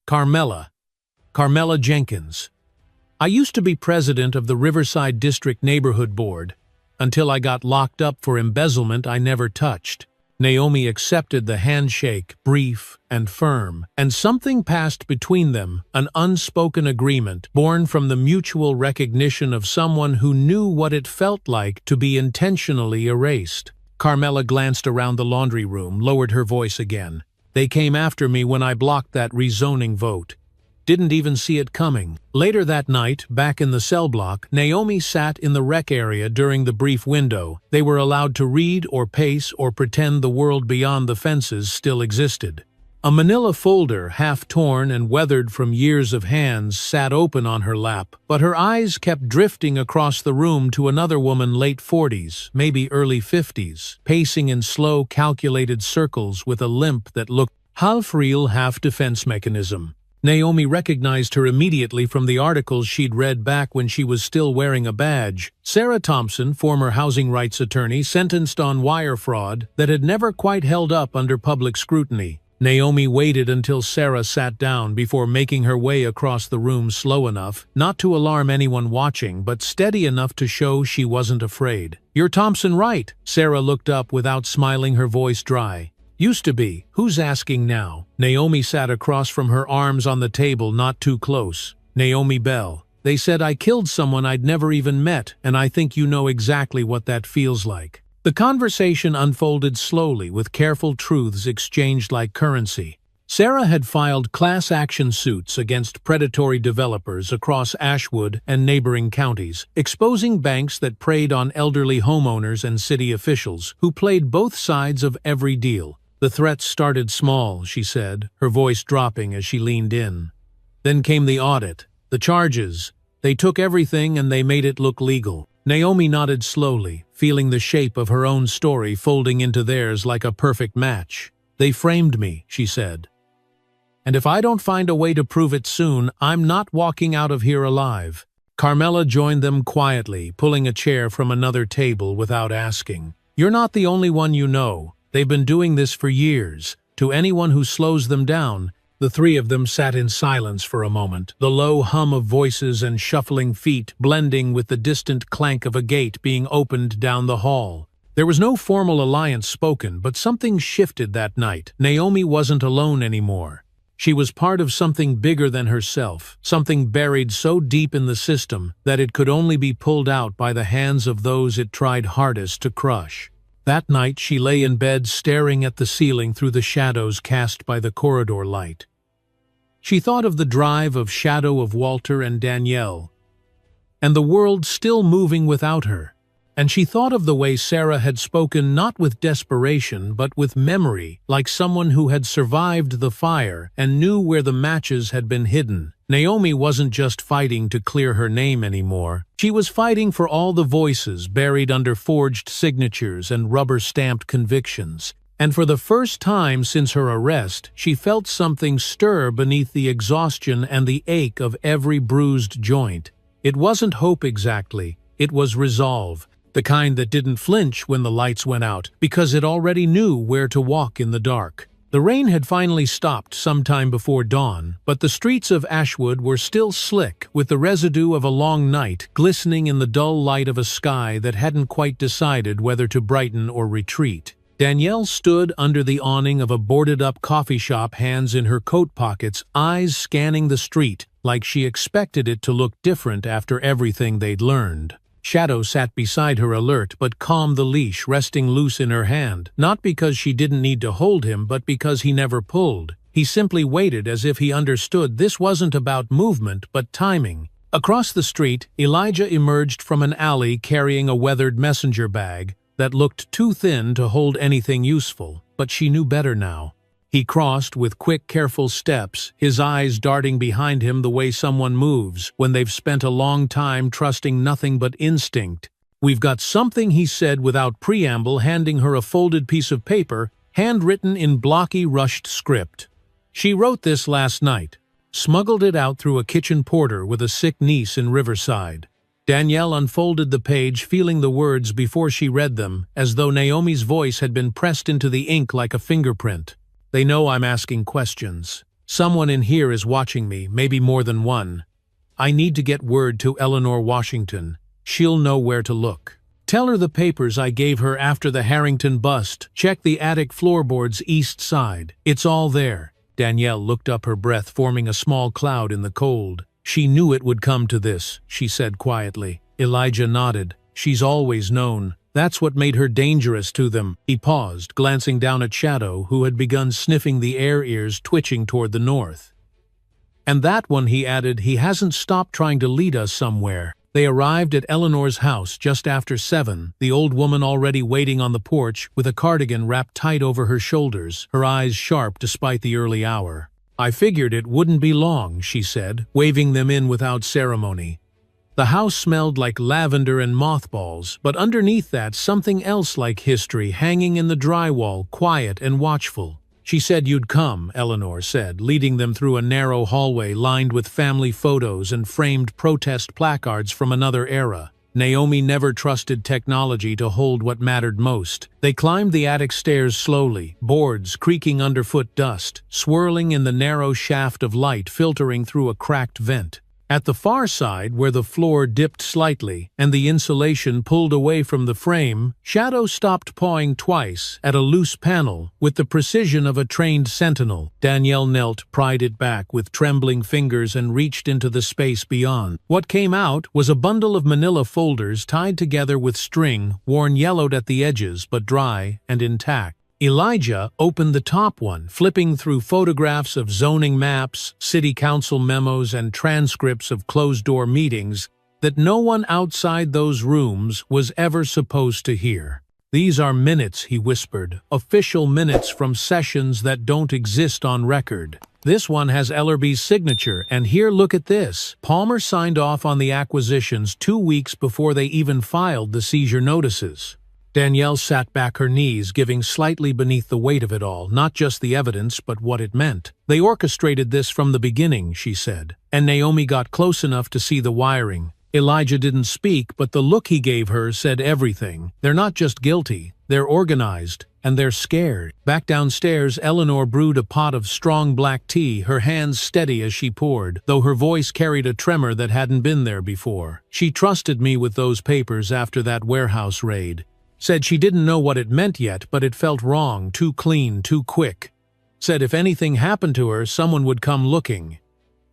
Carmela Jenkins. "I used to be president of the Riverside District Neighborhood Board. Until I got locked up for embezzlement I never touched." Naomi accepted the handshake, brief and firm, and something passed between them, an unspoken agreement, born from the mutual recognition of someone who knew what it felt like to be intentionally erased. Carmela glanced around the laundry room, lowered her voice again. "They came after me when I blocked that rezoning vote. Didn't even see it coming." Later that night, back in the cell block, Naomi sat in the rec area during the brief window. They were allowed to read or pace or pretend the world beyond the fences still existed. A manila folder, half torn and weathered from years of hands, sat open on her lap, but her eyes kept drifting across the room to another woman late 40s, maybe early 50s, pacing in slow, calculated circles with a limp that looked half real, half defense mechanism. Naomi recognized her immediately from the articles she'd read back when she was still wearing a badge. Sarah Thompson, former housing rights attorney, sentenced on wire fraud that had never quite held up under public scrutiny. Naomi waited until Sarah sat down before making her way across the room, slow enough not to alarm anyone watching, but steady enough to show she wasn't afraid. "You're Thompson, right?" Sarah looked up without smiling, her voice dry. "Used to be. Who's asking now?" Naomi sat across from her, arms on the table, not too close. "Naomi Bell. They said I killed someone I'd never even met, and I think you know exactly what that feels like." The conversation unfolded slowly, with careful truths exchanged like currency. Sarah had filed class action suits against predatory developers across Ashwood and neighboring counties, exposing banks that preyed on elderly homeowners and city officials who played both sides of every deal. "The threats started small," she said, her voice dropping as she leaned in. "Then came the audit, the charges. They took everything and they made it look legal." Naomi nodded slowly, feeling the shape of her own story folding into theirs like a perfect match. "They framed me," she said. "And if I don't find a way to prove it soon, I'm not walking out of here alive." Carmela joined them quietly, pulling a chair from another table without asking. "You're not the only one you know. They've been doing this for years. To anyone who slows them down." The three of them sat in silence for a moment, the low hum of voices and shuffling feet blending with the distant clank of a gate being opened down the hall. There was no formal alliance spoken, but something shifted that night. Naomi wasn't alone anymore. She was part of something bigger than herself, something buried so deep in the system that it could only be pulled out by the hands of those it tried hardest to crush. That night she lay in bed staring at the ceiling through the shadows cast by the corridor light. She thought of the drive of shadow of Walter and Danielle, and the world still moving without her. And she thought of the way Sarah had spoken not with desperation but with memory, like someone who had survived the fire and knew where the matches had been hidden. Naomi wasn't just fighting to clear her name anymore. She was fighting for all the voices buried under forged signatures and rubber-stamped convictions. And for the first time since her arrest, she felt something stir beneath the exhaustion and the ache of every bruised joint. It wasn't hope exactly, it was resolve. The kind that didn't flinch when the lights went out, because it already knew where to walk in the dark. The rain had finally stopped sometime before dawn, but the streets of Ashwood were still slick, with the residue of a long night glistening in the dull light of a sky that hadn't quite decided whether to brighten or retreat. Danielle stood under the awning of a boarded-up coffee shop, hands in her coat pockets, eyes scanning the street, like she expected it to look different after everything they'd learned. Shadow sat beside her, alert but calm, the leash resting loose in her hand, not because she didn't need to hold him but because he never pulled. He simply waited, as if he understood this wasn't about movement but timing. Across the street, Elijah emerged from an alley carrying a weathered messenger bag that looked too thin to hold anything useful, but she knew better now. He crossed with quick, careful steps, his eyes darting behind him the way someone moves when they've spent a long time trusting nothing but instinct. "We've got something," he said without preamble, handing her a folded piece of paper, handwritten in blocky, rushed script. She wrote this last night, smuggled it out through a kitchen porter with a sick niece in Riverside. Danielle unfolded the page, feeling the words before she read them, as though Naomi's voice had been pressed into the ink like a fingerprint. "They know I'm asking questions. Someone in here is watching me, maybe more than one. I need to get word to Eleanor Washington. She'll know where to look. Tell her the papers I gave her after the Harrington bust. Check the attic floorboards east side. It's all there." Danielle looked up, her breath forming a small cloud in the cold. "She knew it would come to this," she said quietly. Elijah nodded. "She's always known. That's what made her dangerous to them." He paused, glancing down at Shadow, who had begun sniffing the air, ears twitching toward the north. "And that one," he added, "he hasn't stopped trying to lead us somewhere." They arrived at Eleanor's house just after 7, the old woman already waiting on the porch with a cardigan wrapped tight over her shoulders, her eyes sharp despite the early hour. "I figured it wouldn't be long," she said, waving them in without ceremony. The house smelled like lavender and mothballs, but underneath that something else like history hanging in the drywall, quiet and watchful. "She said you'd come," Eleanor said, leading them through a narrow hallway lined with family photos and framed protest placards from another era. Naomi never trusted technology to hold what mattered most. They climbed the attic stairs slowly, boards creaking underfoot, dust swirling in the narrow shaft of light filtering through a cracked vent. At the far side, where the floor dipped slightly and the insulation pulled away from the frame, Shadow stopped, pawing twice at a loose panel with the precision of a trained sentinel. Danielle knelt, pried it back with trembling fingers, and reached into the space beyond. What came out was a bundle of manila folders tied together with string, worn yellowed at the edges but dry and intact. Elijah opened the top one, flipping through photographs of zoning maps, city council memos, and transcripts of closed-door meetings that no one outside those rooms was ever supposed to hear. "These are minutes," he whispered, "official minutes from sessions that don't exist on record. This one has Ellerby's signature, and here, look at this. Palmer signed off on the acquisitions 2 weeks before they even filed the seizure notices." Danielle sat back, her knees giving slightly beneath the weight of it all, not just the evidence, but what it meant. "They orchestrated this from the beginning," she said, and Naomi got close enough to see the wiring. Elijah didn't speak, but the look he gave her said everything. "They're not just guilty, They're organized, and they're scared. Back downstairs, Eleanor brewed a pot of strong black tea, her hands steady as she poured, though her voice carried a tremor that hadn't been there before. She trusted me with those papers after that warehouse raid. Said she didn't know what it meant yet, but it felt wrong, too clean, too quick. Said if anything happened to her, someone would come looking.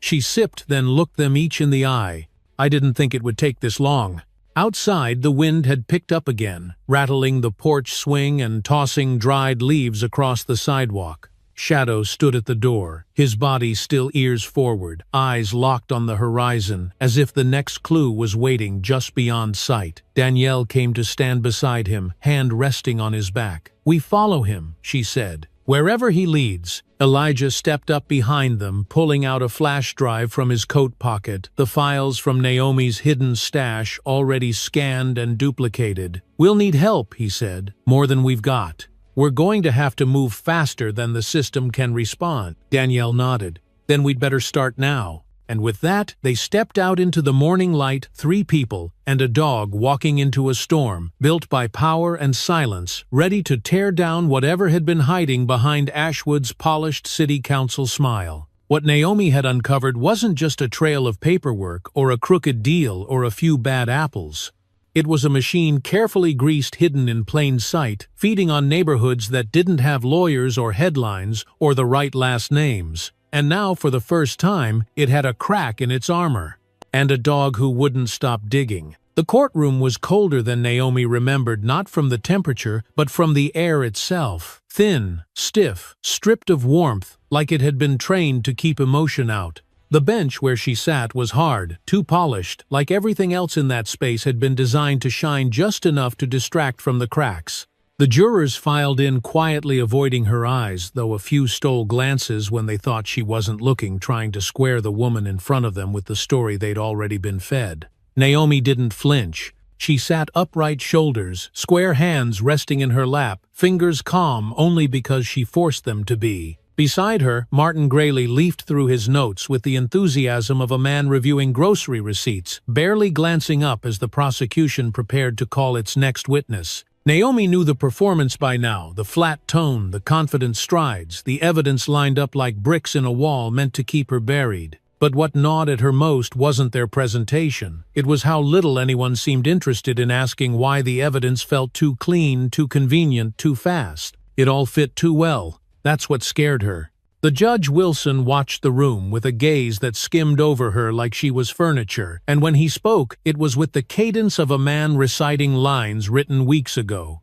She sipped, then looked them each in the eye. I didn't think it would take this long. Outside, the wind had picked up again, rattling the porch swing and tossing dried leaves across the sidewalk. Shadow stood at the door, his body still ears forward, eyes locked on the horizon, as if the next clue was waiting just beyond sight. Danielle came to stand beside him, hand resting on his back. "We follow him," she said. "Wherever he leads." Elijah stepped up behind them, pulling out a flash drive from his coat pocket, the files from Naomi's hidden stash already scanned and duplicated. "We'll need help," he said, "more than we've got. We're going to have to move faster than the system can respond." Danielle nodded. "Then we'd better start now." And with that, they stepped out into the morning light, 3 people, and a dog walking into a storm, built by power and silence, ready to tear down whatever had been hiding behind Ashwood's polished city council smile. What Naomi had uncovered wasn't just a trail of paperwork or a crooked deal or a few bad apples. It was a machine carefully greased, hidden in plain sight, feeding on neighborhoods that didn't have lawyers or headlines or the right last names. And now, for the first time, it had a crack in its armor. And a dog who wouldn't stop digging. The courtroom was colder than Naomi remembered, not from the temperature, but from the air itself. Thin, stiff, stripped of warmth, like it had been trained to keep emotion out. The bench where she sat was hard, too polished, like everything else in that space had been designed to shine just enough to distract from the cracks. The jurors filed in quietly, avoiding her eyes, though a few stole glances when they thought she wasn't looking, trying to square the woman in front of them with the story they'd already been fed. Naomi didn't flinch. She sat upright, shoulders, square hands resting in her lap, fingers calm only because she forced them to be. Beside her, Martin Grayley leafed through his notes with the enthusiasm of a man reviewing grocery receipts, barely glancing up as the prosecution prepared to call its next witness. Naomi knew the performance by now, the flat tone, the confident strides, the evidence lined up like bricks in a wall meant to keep her buried. But what gnawed at her most wasn't their presentation. It was how little anyone seemed interested in asking why the evidence felt too clean, too convenient, too fast. It all fit too well. That's what scared her. The Judge Wilson watched the room with a gaze that skimmed over her like she was furniture, and when he spoke, it was with the cadence of a man reciting lines written weeks ago.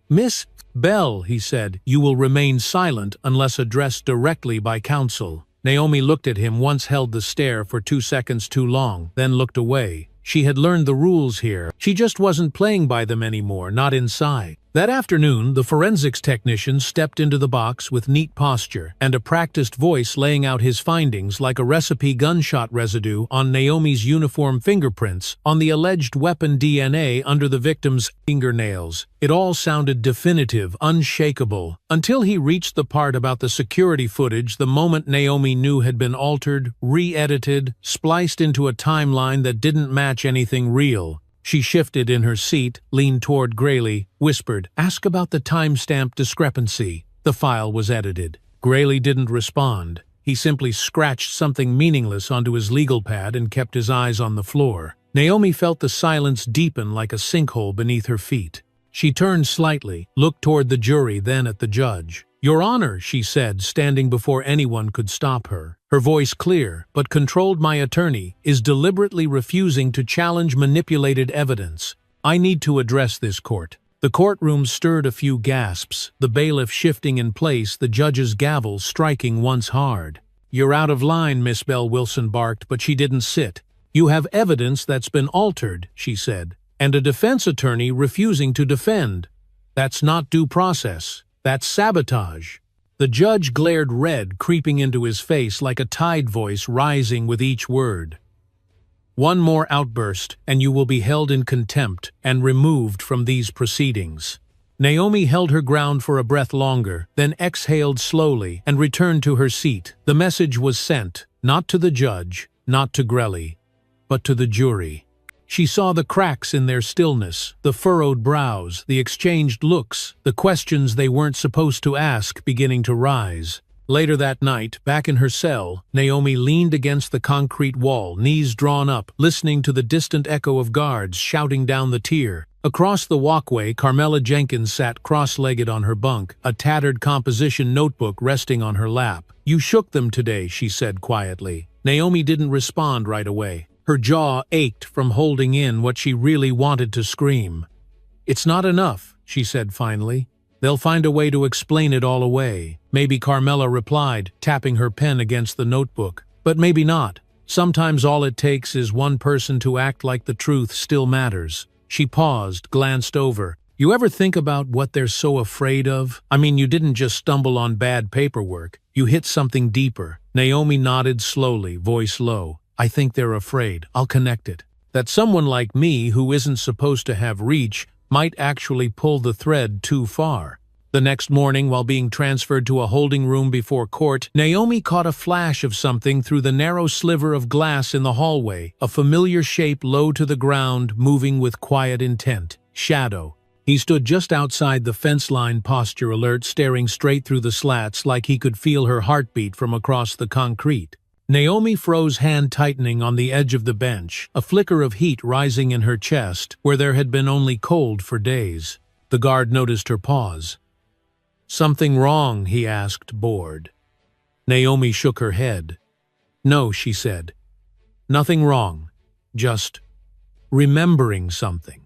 "Miss Bell," he said, "you will remain silent unless addressed directly by counsel." Naomi looked at him, once held the stare for 2 seconds too long, then looked away. She had learned the rules here. She just wasn't playing by them anymore, not inside. That afternoon, the forensics technician stepped into the box with neat posture and a practiced voice laying out his findings like a recipe: gunshot residue on Naomi's uniform, fingerprints on the alleged weapon, DNA under the victim's fingernails. It all sounded definitive, unshakable, until he reached the part about the security footage the moment Naomi knew had been altered, re-edited, spliced into a timeline that didn't match anything real. She shifted in her seat, leaned toward Grayley, whispered, "Ask about the timestamp discrepancy." The file was edited. Grayley didn't respond. He simply scratched something meaningless onto his legal pad and kept his eyes on the floor. Naomi felt the silence deepen like a sinkhole beneath her feet. She turned slightly, looked toward the jury, then at the judge. "Your Honor," she said, standing before anyone could stop her. Her voice clear, but controlled. "My attorney is deliberately refusing to challenge manipulated evidence. I need to address this court." The courtroom stirred, a few gasps, the bailiff shifting in place, the judge's gavel striking once hard. "You're out of line, Miss Bell," Wilson barked, but she didn't sit. "You have evidence that's been altered," she said, "and a defense attorney refusing to defend. That's not due process. That's sabotage." The judge glared, red creeping into his face like a tide, voice rising with each word. "One more outburst, and you will be held in contempt and removed from these proceedings." Naomi held her ground for a breath longer, then exhaled slowly and returned to her seat. The message was sent, not to the judge, not to Grayley, but to the jury. She saw the cracks in their stillness, the furrowed brows, the exchanged looks, the questions they weren't supposed to ask beginning to rise. Later that night, back in her cell, Naomi leaned against the concrete wall, knees drawn up, listening to the distant echo of guards shouting down the tier. Across the walkway, Carmela Jenkins sat cross-legged on her bunk, a tattered composition notebook resting on her lap. "You shook them today," she said quietly. Naomi didn't respond right away. Her jaw ached from holding in what she really wanted to scream. "It's not enough," she said finally. "They'll find a way to explain it all away." Maybe, Carmela replied, tapping her pen against the notebook. But maybe not. Sometimes all it takes is one person to act like the truth still matters. She paused, glanced over. "You ever think about what they're so afraid of? I mean, you didn't just stumble on bad paperwork. You hit something deeper." Naomi nodded slowly, voice low. "I think they're afraid. I'll connect it. That someone like me, who isn't supposed to have reach, might actually pull the thread too far." The next morning, while being transferred to a holding room before court, Naomi caught a flash of something through the narrow sliver of glass in the hallway, a familiar shape low to the ground, moving with quiet intent. Shadow. He stood just outside the fence line, posture alert, staring straight through the slats like he could feel her heartbeat from across the concrete. Naomi froze, hand tightening on the edge of the bench, a flicker of heat rising in her chest, where there had been only cold for days. The guard noticed her pause. "Something wrong?" he asked, bored. Naomi shook her head. "No," she said. "Nothing wrong. Just remembering something."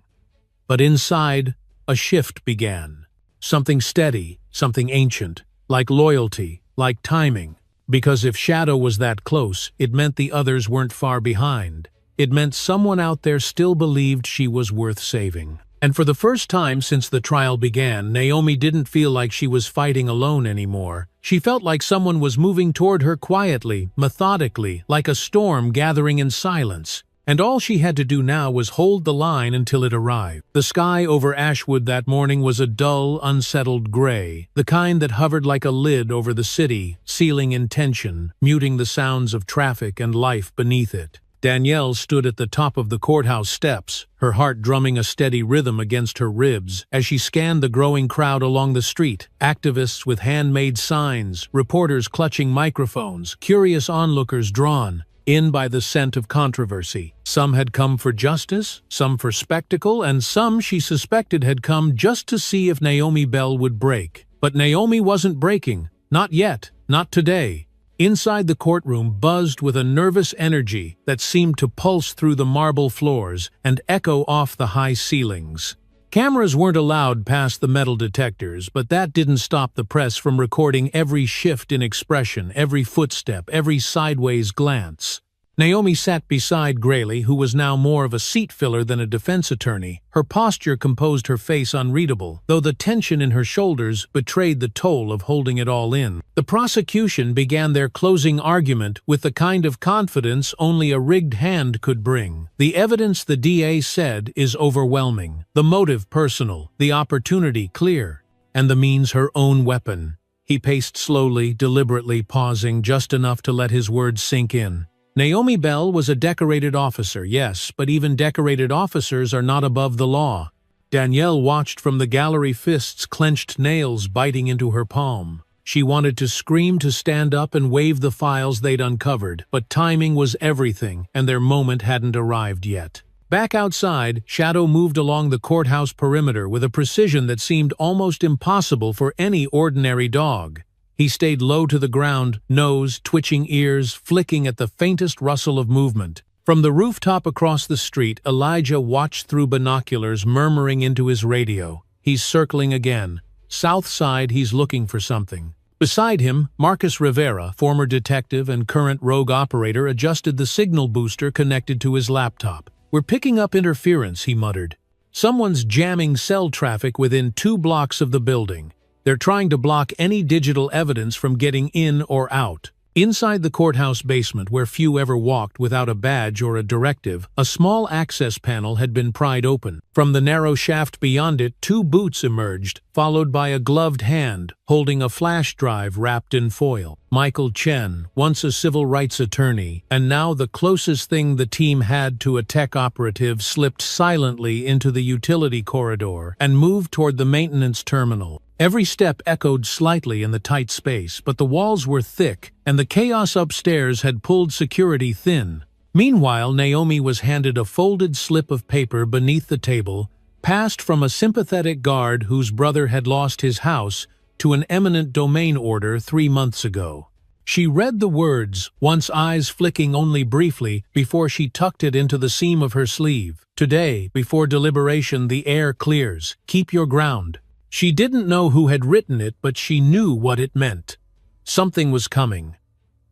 But inside, a shift began. Something steady, something ancient, like loyalty, like timing. Because if Shadow was that close, it meant the others weren't far behind. It meant someone out there still believed she was worth saving. And for the first time since the trial began, Naomi didn't feel like she was fighting alone anymore. She felt like someone was moving toward her quietly, methodically, like a storm gathering in silence. And all she had to do now was hold the line until it arrived. The sky over Ashwood that morning was a dull, unsettled gray, the kind that hovered like a lid over the city, sealing in tension, muting the sounds of traffic and life beneath it. Danielle stood at the top of the courthouse steps, her heart drumming a steady rhythm against her ribs as she scanned the growing crowd along the street, activists with handmade signs, reporters clutching microphones, curious onlookers drawn in by the scent of controversy. Some had come for justice, some for spectacle, and some she suspected had come just to see if Naomi Bell would break. But Naomi wasn't breaking. Not yet. Not today. Inside the courtroom buzzed with a nervous energy that seemed to pulse through the marble floors and echo off the high ceilings. Cameras weren't allowed past the metal detectors, but that didn't stop the press from recording every shift in expression, every footstep, every sideways glance. Naomi sat beside Grayley, who was now more of a seat filler than a defense attorney. Her posture composed her face unreadable, though the tension in her shoulders betrayed the toll of holding it all in. The prosecution began their closing argument with the kind of confidence only a rigged hand could bring. The evidence, the DA said, is overwhelming. The motive personal, the opportunity clear, and the means her own weapon. He paced slowly, deliberately, pausing just enough to let his words sink in. Naomi Bell was a decorated officer, yes, but even decorated officers are not above the law. Danielle watched from the gallery, fists, clenched nails biting into her palm. She wanted to scream, to stand up and wave the files they'd uncovered, but timing was everything, and their moment hadn't arrived yet. Back outside, Shadow moved along the courthouse perimeter with a precision that seemed almost impossible for any ordinary dog. He stayed low to the ground, nose, twitching ears, flicking at the faintest rustle of movement. From the rooftop across the street, Elijah watched through binoculars, murmuring into his radio. He's circling again. South side, he's looking for something. Beside him, Marcus Rivera, former detective and current rogue operator, adjusted the signal booster connected to his laptop. "We're picking up interference," he muttered. "Someone's jamming cell traffic within 2 blocks of the building. They're trying to block any digital evidence from getting in or out." Inside the courthouse basement, where few ever walked without a badge or a directive, a small access panel had been pried open. From the narrow shaft beyond it, two boots emerged, followed by a gloved hand holding a flash drive wrapped in foil. Michael Chen, once a civil rights attorney, and now the closest thing the team had to a tech operative, slipped silently into the utility corridor and moved toward the maintenance terminal. Every step echoed slightly in the tight space, but the walls were thick, and the chaos upstairs had pulled security thin. Meanwhile, Naomi was handed a folded slip of paper beneath the table, passed from a sympathetic guard whose brother had lost his house to an eminent domain order 3 months ago. She read the words, once eyes flicking only briefly, before she tucked it into the seam of her sleeve. Today, before deliberation, the air clears. Keep your ground. She didn't know who had written it, but she knew what it meant. Something was coming.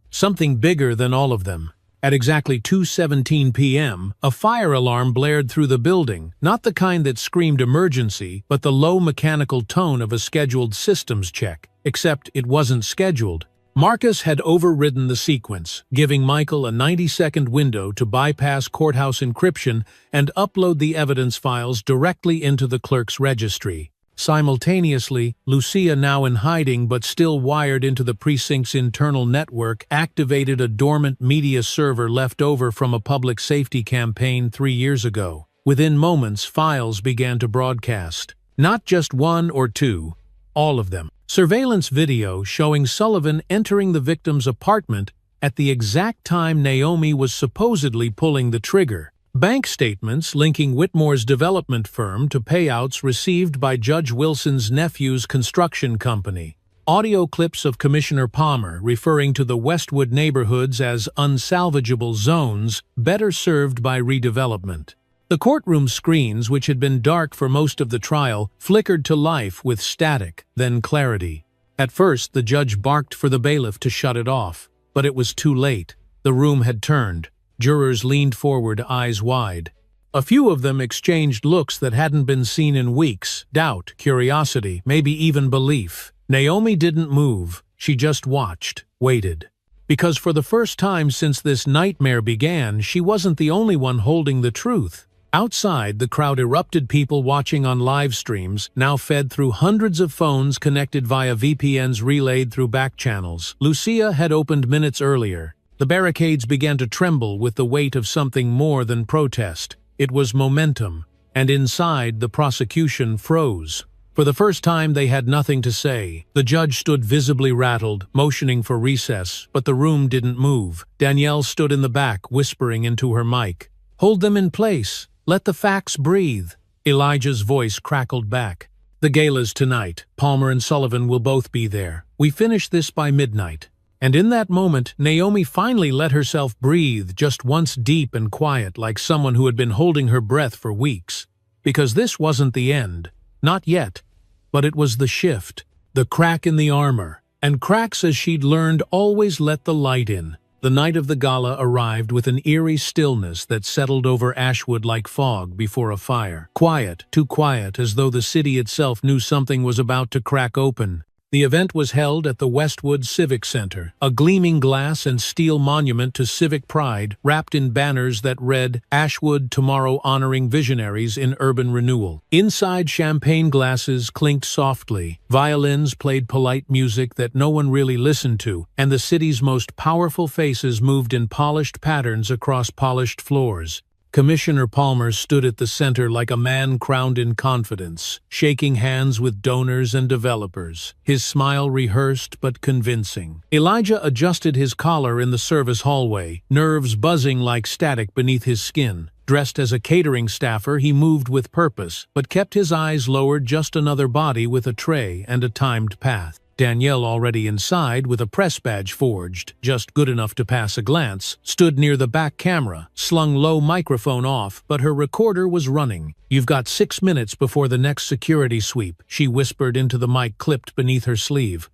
Something bigger than all of them. At exactly 2:17 p.m., a fire alarm blared through the building, not the kind that screamed emergency, but the low mechanical tone of a scheduled systems check. Except it wasn't scheduled. Marcus had overridden the sequence, giving Michael a 90-second window to bypass courthouse encryption and upload the evidence files directly into the clerk's registry. Simultaneously, Lucia, now in hiding but still wired into the precinct's internal network, activated a dormant media server left over from a public safety campaign 3 years ago. Within moments, files began to broadcast. Not just one or two, all of them. Surveillance video showing Sullivan entering the victim's apartment at the exact time Naomi was supposedly pulling the trigger. Bank statements linking Whitmore's development firm to payouts received by Judge Wilson's nephew's construction company. Audio clips of Commissioner Palmer referring to the Westwood neighborhoods as unsalvageable zones better served by redevelopment. The courtroom screens, which had been dark for most of the trial, flickered to life with static, then clarity. At first, the judge barked for the bailiff to shut it off, but it was too late. The room had turned. Jurors leaned forward, eyes wide. A few of them exchanged looks that hadn't been seen in weeks, doubt, curiosity, maybe even belief. Naomi didn't move. She just watched, waited. Because for the first time since this nightmare began, she wasn't the only one holding the truth. Outside, the crowd erupted, people watching on live streams, now fed through hundreds of phones connected via VPNs relayed through back channels. Lucia had opened minutes earlier. The barricades began to tremble with the weight of something more than protest. It was momentum, and inside, the prosecution froze. For the first time, they had nothing to say. The judge stood visibly rattled, motioning for recess, but the room didn't move. Danielle stood in the back, whispering into her mic. "Hold them in place. Let the facts breathe." Elijah's voice crackled back. "The gala's tonight. Palmer and Sullivan will both be there. We finish this by midnight." And in that moment, Naomi finally let herself breathe, just once deep and quiet, like someone who had been holding her breath for weeks. Because this wasn't the end. Not yet. But it was the shift. The crack in the armor. And cracks, as she'd learned, always let the light in. The night of the gala arrived with an eerie stillness that settled over Ashwood like fog before a fire. Quiet, too quiet, as though the city itself knew something was about to crack open. The event was held at the Westwood Civic Center, a gleaming glass and steel monument to civic pride wrapped in banners that read, "Ashwood Tomorrow Honoring Visionaries in Urban Renewal." Inside, champagne glasses clinked softly, violins played polite music that no one really listened to, and the city's most powerful faces moved in polished patterns across polished floors. Commissioner Palmer stood at the center like a man crowned in confidence, shaking hands with donors and developers, his smile rehearsed but convincing. Elijah adjusted his collar in the service hallway, nerves buzzing like static beneath his skin. Dressed as a catering staffer, he moved with purpose, but kept his eyes lowered, just another body with a tray and a timed path. Danielle, already inside with a press badge forged, just good enough to pass a glance, stood near the back camera, slung low, microphone off, but her recorder was running. "You've got 6 minutes before the next security sweep," she whispered into the mic clipped beneath her sleeve.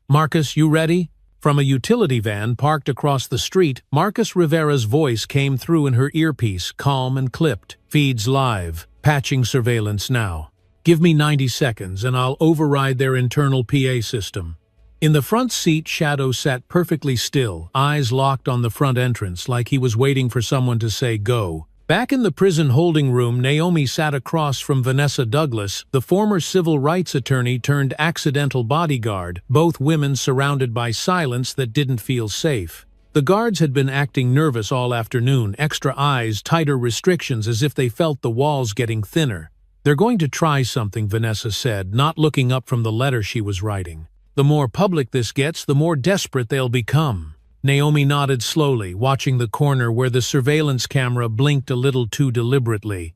"Marcus, you ready?" From a utility van parked across the street, Marcus Rivera's voice came through in her earpiece, calm and clipped. "Feeds live. Patching surveillance now. Give me 90 seconds and I'll override their internal PA system." In the front seat, Shadow sat perfectly still, eyes locked on the front entrance like he was waiting for someone to say go. Back in the prison holding room, Naomi sat across from Vanessa Douglas, the former civil rights attorney turned accidental bodyguard, both women surrounded by silence that didn't feel safe. The guards had been acting nervous all afternoon, extra eyes, tighter restrictions as if they felt the walls getting thinner. "They're going to try something," Vanessa said, not looking up from the letter she was writing. "The more public this gets, the more desperate they'll become." Naomi nodded slowly, watching the corner where the surveillance camera blinked a little too deliberately.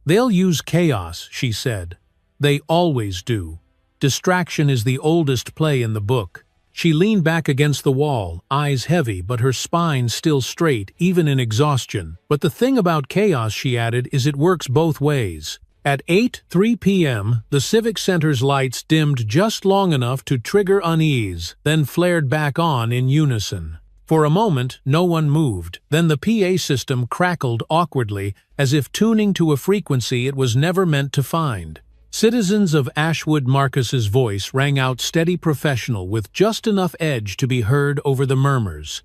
"They'll use chaos," she said. "They always do. Distraction is the oldest play in the book." She leaned back against the wall, eyes heavy but her spine still straight, even in exhaustion. "But the thing about chaos," she added, "is it works both ways." At 8:03 p.m., the Civic Center's lights dimmed just long enough to trigger unease, then flared back on in unison. For a moment, no one moved. Then the PA system crackled awkwardly, as if tuning to a frequency it was never meant to find. Citizens of Ashwood Marcus's voice rang out steady professional with just enough edge to be heard over the murmurs.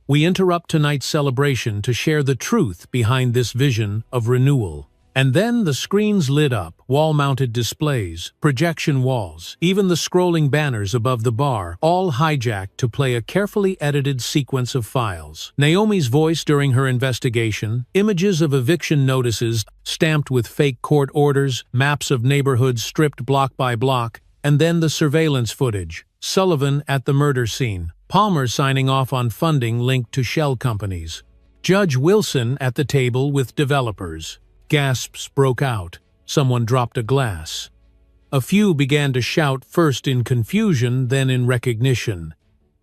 "We interrupt tonight's celebration to share the truth behind this vision of renewal." And then the screens lit up, wall-mounted displays, projection walls, even the scrolling banners above the bar, all hijacked to play a carefully edited sequence of files. Naomi's voice during her investigation, images of eviction notices stamped with fake court orders, maps of neighborhoods stripped block by block, and then the surveillance footage. Sullivan at the murder scene, Palmer signing off on funding linked to shell companies. Judge Wilson at the table with developers. Gasps broke out. Someone dropped a glass. A few began to shout, first in confusion, then in recognition.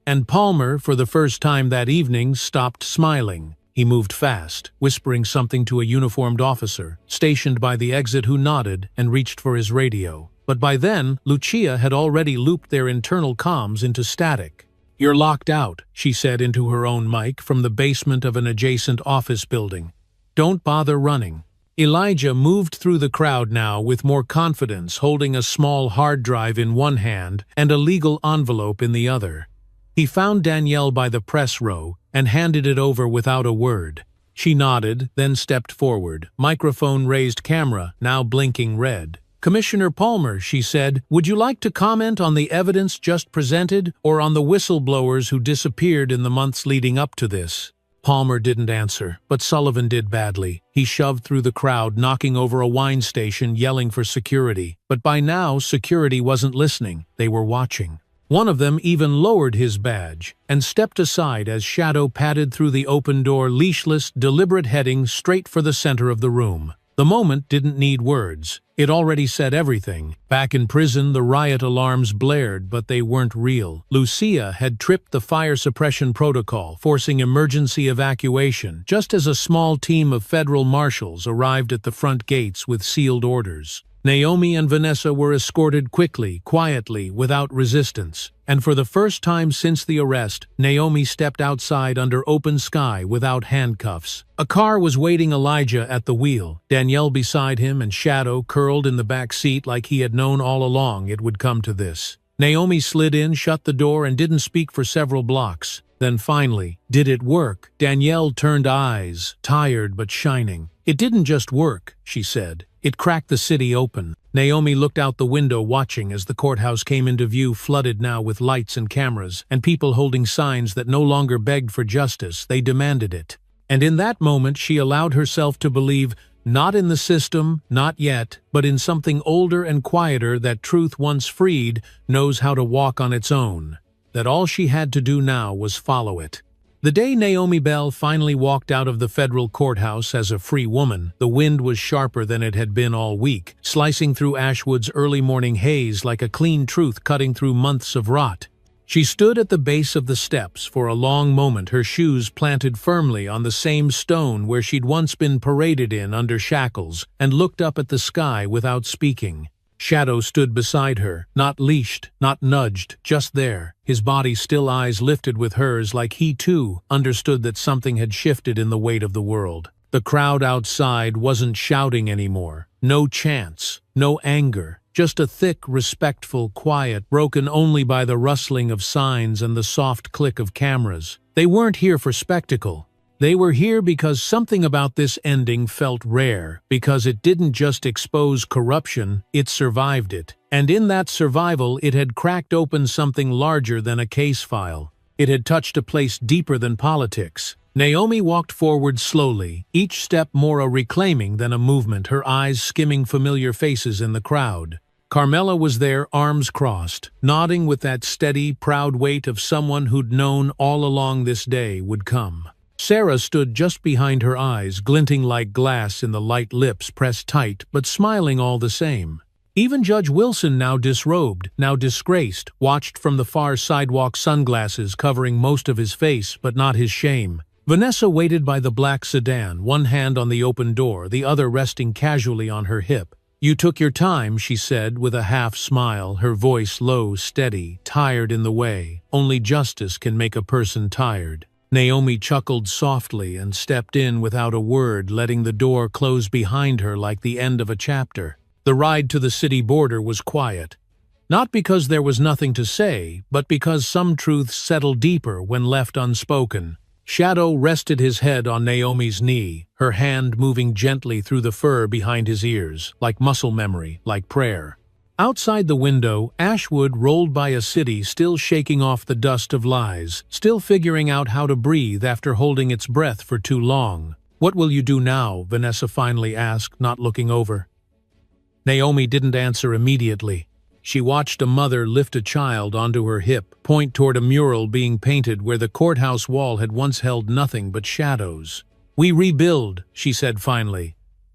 And Palmer, for the first time that evening, stopped smiling. He moved fast, whispering something to a uniformed officer, stationed by the exit, who nodded and reached for his radio. But by then, Lucia had already looped their internal comms into static. "You're locked out," she said into her own mic from the basement of an adjacent office building. "Don't bother running." Elijah moved through the crowd now with more confidence, holding a small hard drive in one hand and a legal envelope in the other. He found Danielle by the press row and handed it over without a word. She nodded, then stepped forward, microphone raised, camera now blinking red. "Commissioner Palmer," she said, "would you like to comment on the evidence just presented or on the whistleblowers who disappeared in the months leading up to this?" Palmer didn't answer, but Sullivan did badly. He shoved through the crowd, knocking over a wine station, yelling for security. But by now, security wasn't listening. They were watching. One of them even lowered his badge and stepped aside as Shadow padded through the open door, leashless, deliberate, heading straight for the center of the room. The moment didn't need words. It already said everything. Back in prison, the riot alarms blared, but they weren't real. Lucia had tripped the fire suppression protocol, forcing emergency evacuation, just as a small team of federal marshals arrived at the front gates with sealed orders. Naomi and Vanessa were escorted quickly, quietly, without resistance. And for the first time since the arrest, Naomi stepped outside under open sky without handcuffs. A car was waiting, Elijah at the wheel, Danielle beside him, and Shadow curled in the back seat like he had known all along it would come to this. Naomi slid in, shut the door, and didn't speak for several blocks. Then finally, "Did it work?" Danielle turned, eyes, tired but shining. "It didn't just work," she said. "It cracked the city open." Naomi looked out the window, watching as the courthouse came into view, flooded now with lights and cameras, and people holding signs that no longer begged for justice, they demanded it. And in that moment she allowed herself to believe, not in the system, not yet, but in something older and quieter, that truth once freed knows how to walk on its own. That all she had to do now was follow it. The day Naomi Bell finally walked out of the federal courthouse as a free woman, the wind was sharper than it had been all week, slicing through Ashwood's early morning haze like a clean truth cutting through months of rot. She stood at the base of the steps for a long moment, her shoes planted firmly on the same stone where she'd once been paraded in under shackles, and looked up at the sky without speaking. Shadow stood beside her, not leashed, not nudged, just there, his body still, eyes lifted with hers, like he too understood that something had shifted in the weight of the world. The crowd outside wasn't shouting anymore. No chants, no anger, Just a thick, respectful quiet, broken only by the rustling of signs and the soft click of cameras. They weren't here for spectacle. They were here because something about this ending felt rare, because it didn't just expose corruption, it survived it. And in that survival, it had cracked open something larger than a case file. It had touched a place deeper than politics. Naomi walked forward slowly, each step more a reclaiming than a movement, her eyes skimming familiar faces in the crowd. Carmela was there, arms crossed, nodding with that steady, proud weight of someone who'd known all along this day would come. Sarah stood just behind her, eyes glinting like glass in the light, lips pressed tight, but smiling all the same. Even Judge Wilson, now disrobed, now disgraced, watched from the far sidewalk, sunglasses covering most of his face but not his shame. Vanessa waited by the black sedan, one hand on the open door, the other resting casually on her hip. "You took your time," she said with a half smile, her voice low, steady, tired in the way only justice can make a person tired. Naomi chuckled softly and stepped in without a word, letting the door close behind her like the end of a chapter. The ride to the city border was quiet. Not because there was nothing to say, but because some truths settle deeper when left unspoken. Shadow rested his head on Naomi's knee, her hand moving gently through the fur behind his ears, like muscle memory, like prayer. Outside the window, Ashwood rolled by a city still shaking off the dust of lies, still figuring out how to breathe after holding its breath for too long. "What will you do now?" Vanessa finally asked, not looking over. Naomi didn't answer immediately. She watched a mother lift a child onto her hip, point toward a mural being painted where the courthouse wall had once held nothing but shadows. "We rebuild," she said finally.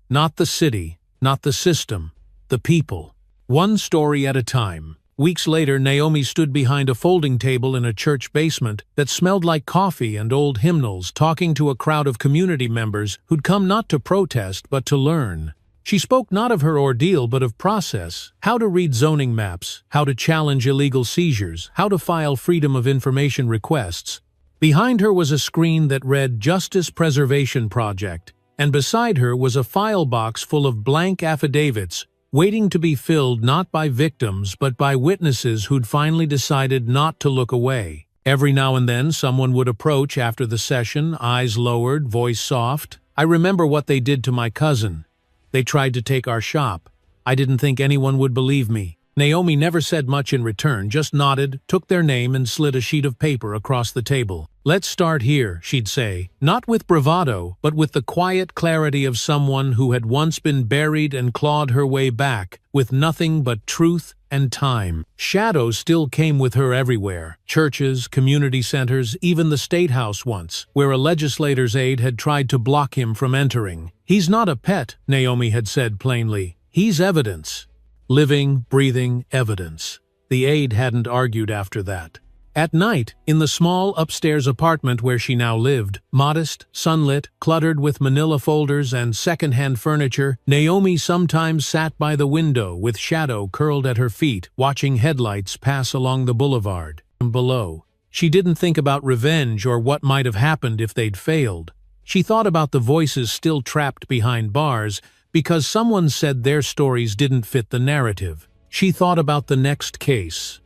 "Not the city, not the system, the people. One story at a time." Weeks later, Naomi stood behind a folding table in a church basement that smelled like coffee and old hymnals, talking to a crowd of community members who'd come not to protest but to learn. She spoke not of her ordeal but of process, how to read zoning maps, how to challenge illegal seizures, how to file Freedom of Information requests. Behind her was a screen that read Justice Preservation Project, and beside her was a file box full of blank affidavits, waiting to be filled not by victims but by witnesses who'd finally decided not to look away. Every now and then someone would approach after the session, eyes lowered, voice soft. "I remember what they did to my cousin. They tried to take our shop. I didn't think anyone would believe me." Naomi never said much in return, just nodded, took their name and slid a sheet of paper across the table. "Let's start here," she'd say, not with bravado, but with the quiet clarity of someone who had once been buried and clawed her way back, with nothing but truth and time. Shadow still came with her everywhere. Churches, community centers, even the State House once, where a legislator's aide had tried to block him from entering. "He's not a pet," Naomi had said plainly. "He's evidence. Living, breathing evidence." The aide hadn't argued after that. At night, in the small upstairs apartment where she now lived, modest, sunlit, cluttered with manila folders and second-hand furniture, Naomi sometimes sat by the window with Shadow curled at her feet, watching headlights pass along the boulevard. Below, she didn't think about revenge or what might have happened if they'd failed. She thought about the voices still trapped behind bars because someone said their stories didn't fit the narrative. She thought about the next case,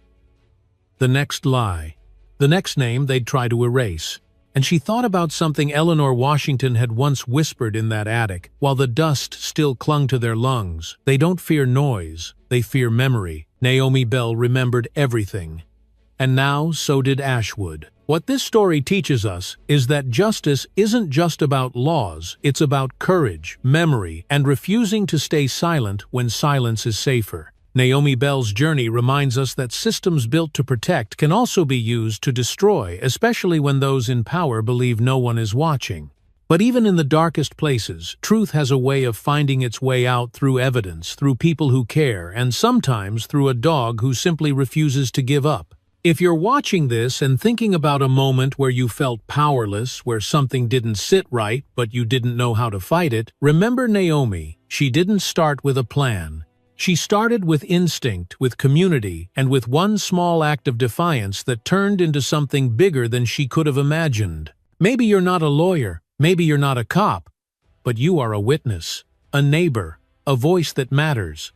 the next lie, the next name they'd try to erase. And she thought about something Eleanor Washington had once whispered in that attic, while the dust still clung to their lungs. "They don't fear noise, they fear memory." Naomi Bell remembered everything. And now so did Ashwood. What this story teaches us is that justice isn't just about laws, it's about courage, memory, and refusing to stay silent when silence is safer. Naomi Bell's journey reminds us that systems built to protect can also be used to destroy, especially when those in power believe no one is watching. But even in the darkest places, truth has a way of finding its way out through evidence, through people who care, and sometimes through a dog who simply refuses to give up. If you're watching this and thinking about a moment where you felt powerless, where something didn't sit right but you didn't know how to fight it, remember Naomi. She didn't start with a plan. She started with instinct, with community, and with one small act of defiance that turned into something bigger than she could have imagined. Maybe you're not a lawyer, maybe you're not a cop, but you are a witness, a neighbor, a voice that matters.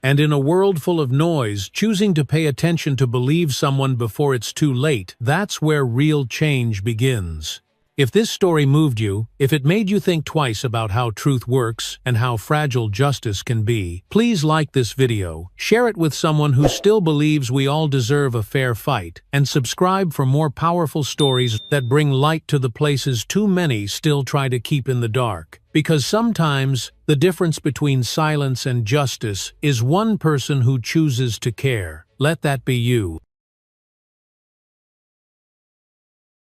And in a world full of noise, choosing to pay attention to believe someone before it's too late, that's where real change begins. If this story moved you, if it made you think twice about how truth works and how fragile justice can be, please like this video, share it with someone who still believes we all deserve a fair fight, and subscribe for more powerful stories that bring light to the places too many still try to keep in the dark. Because sometimes, the difference between silence and justice is one person who chooses to care. Let that be you.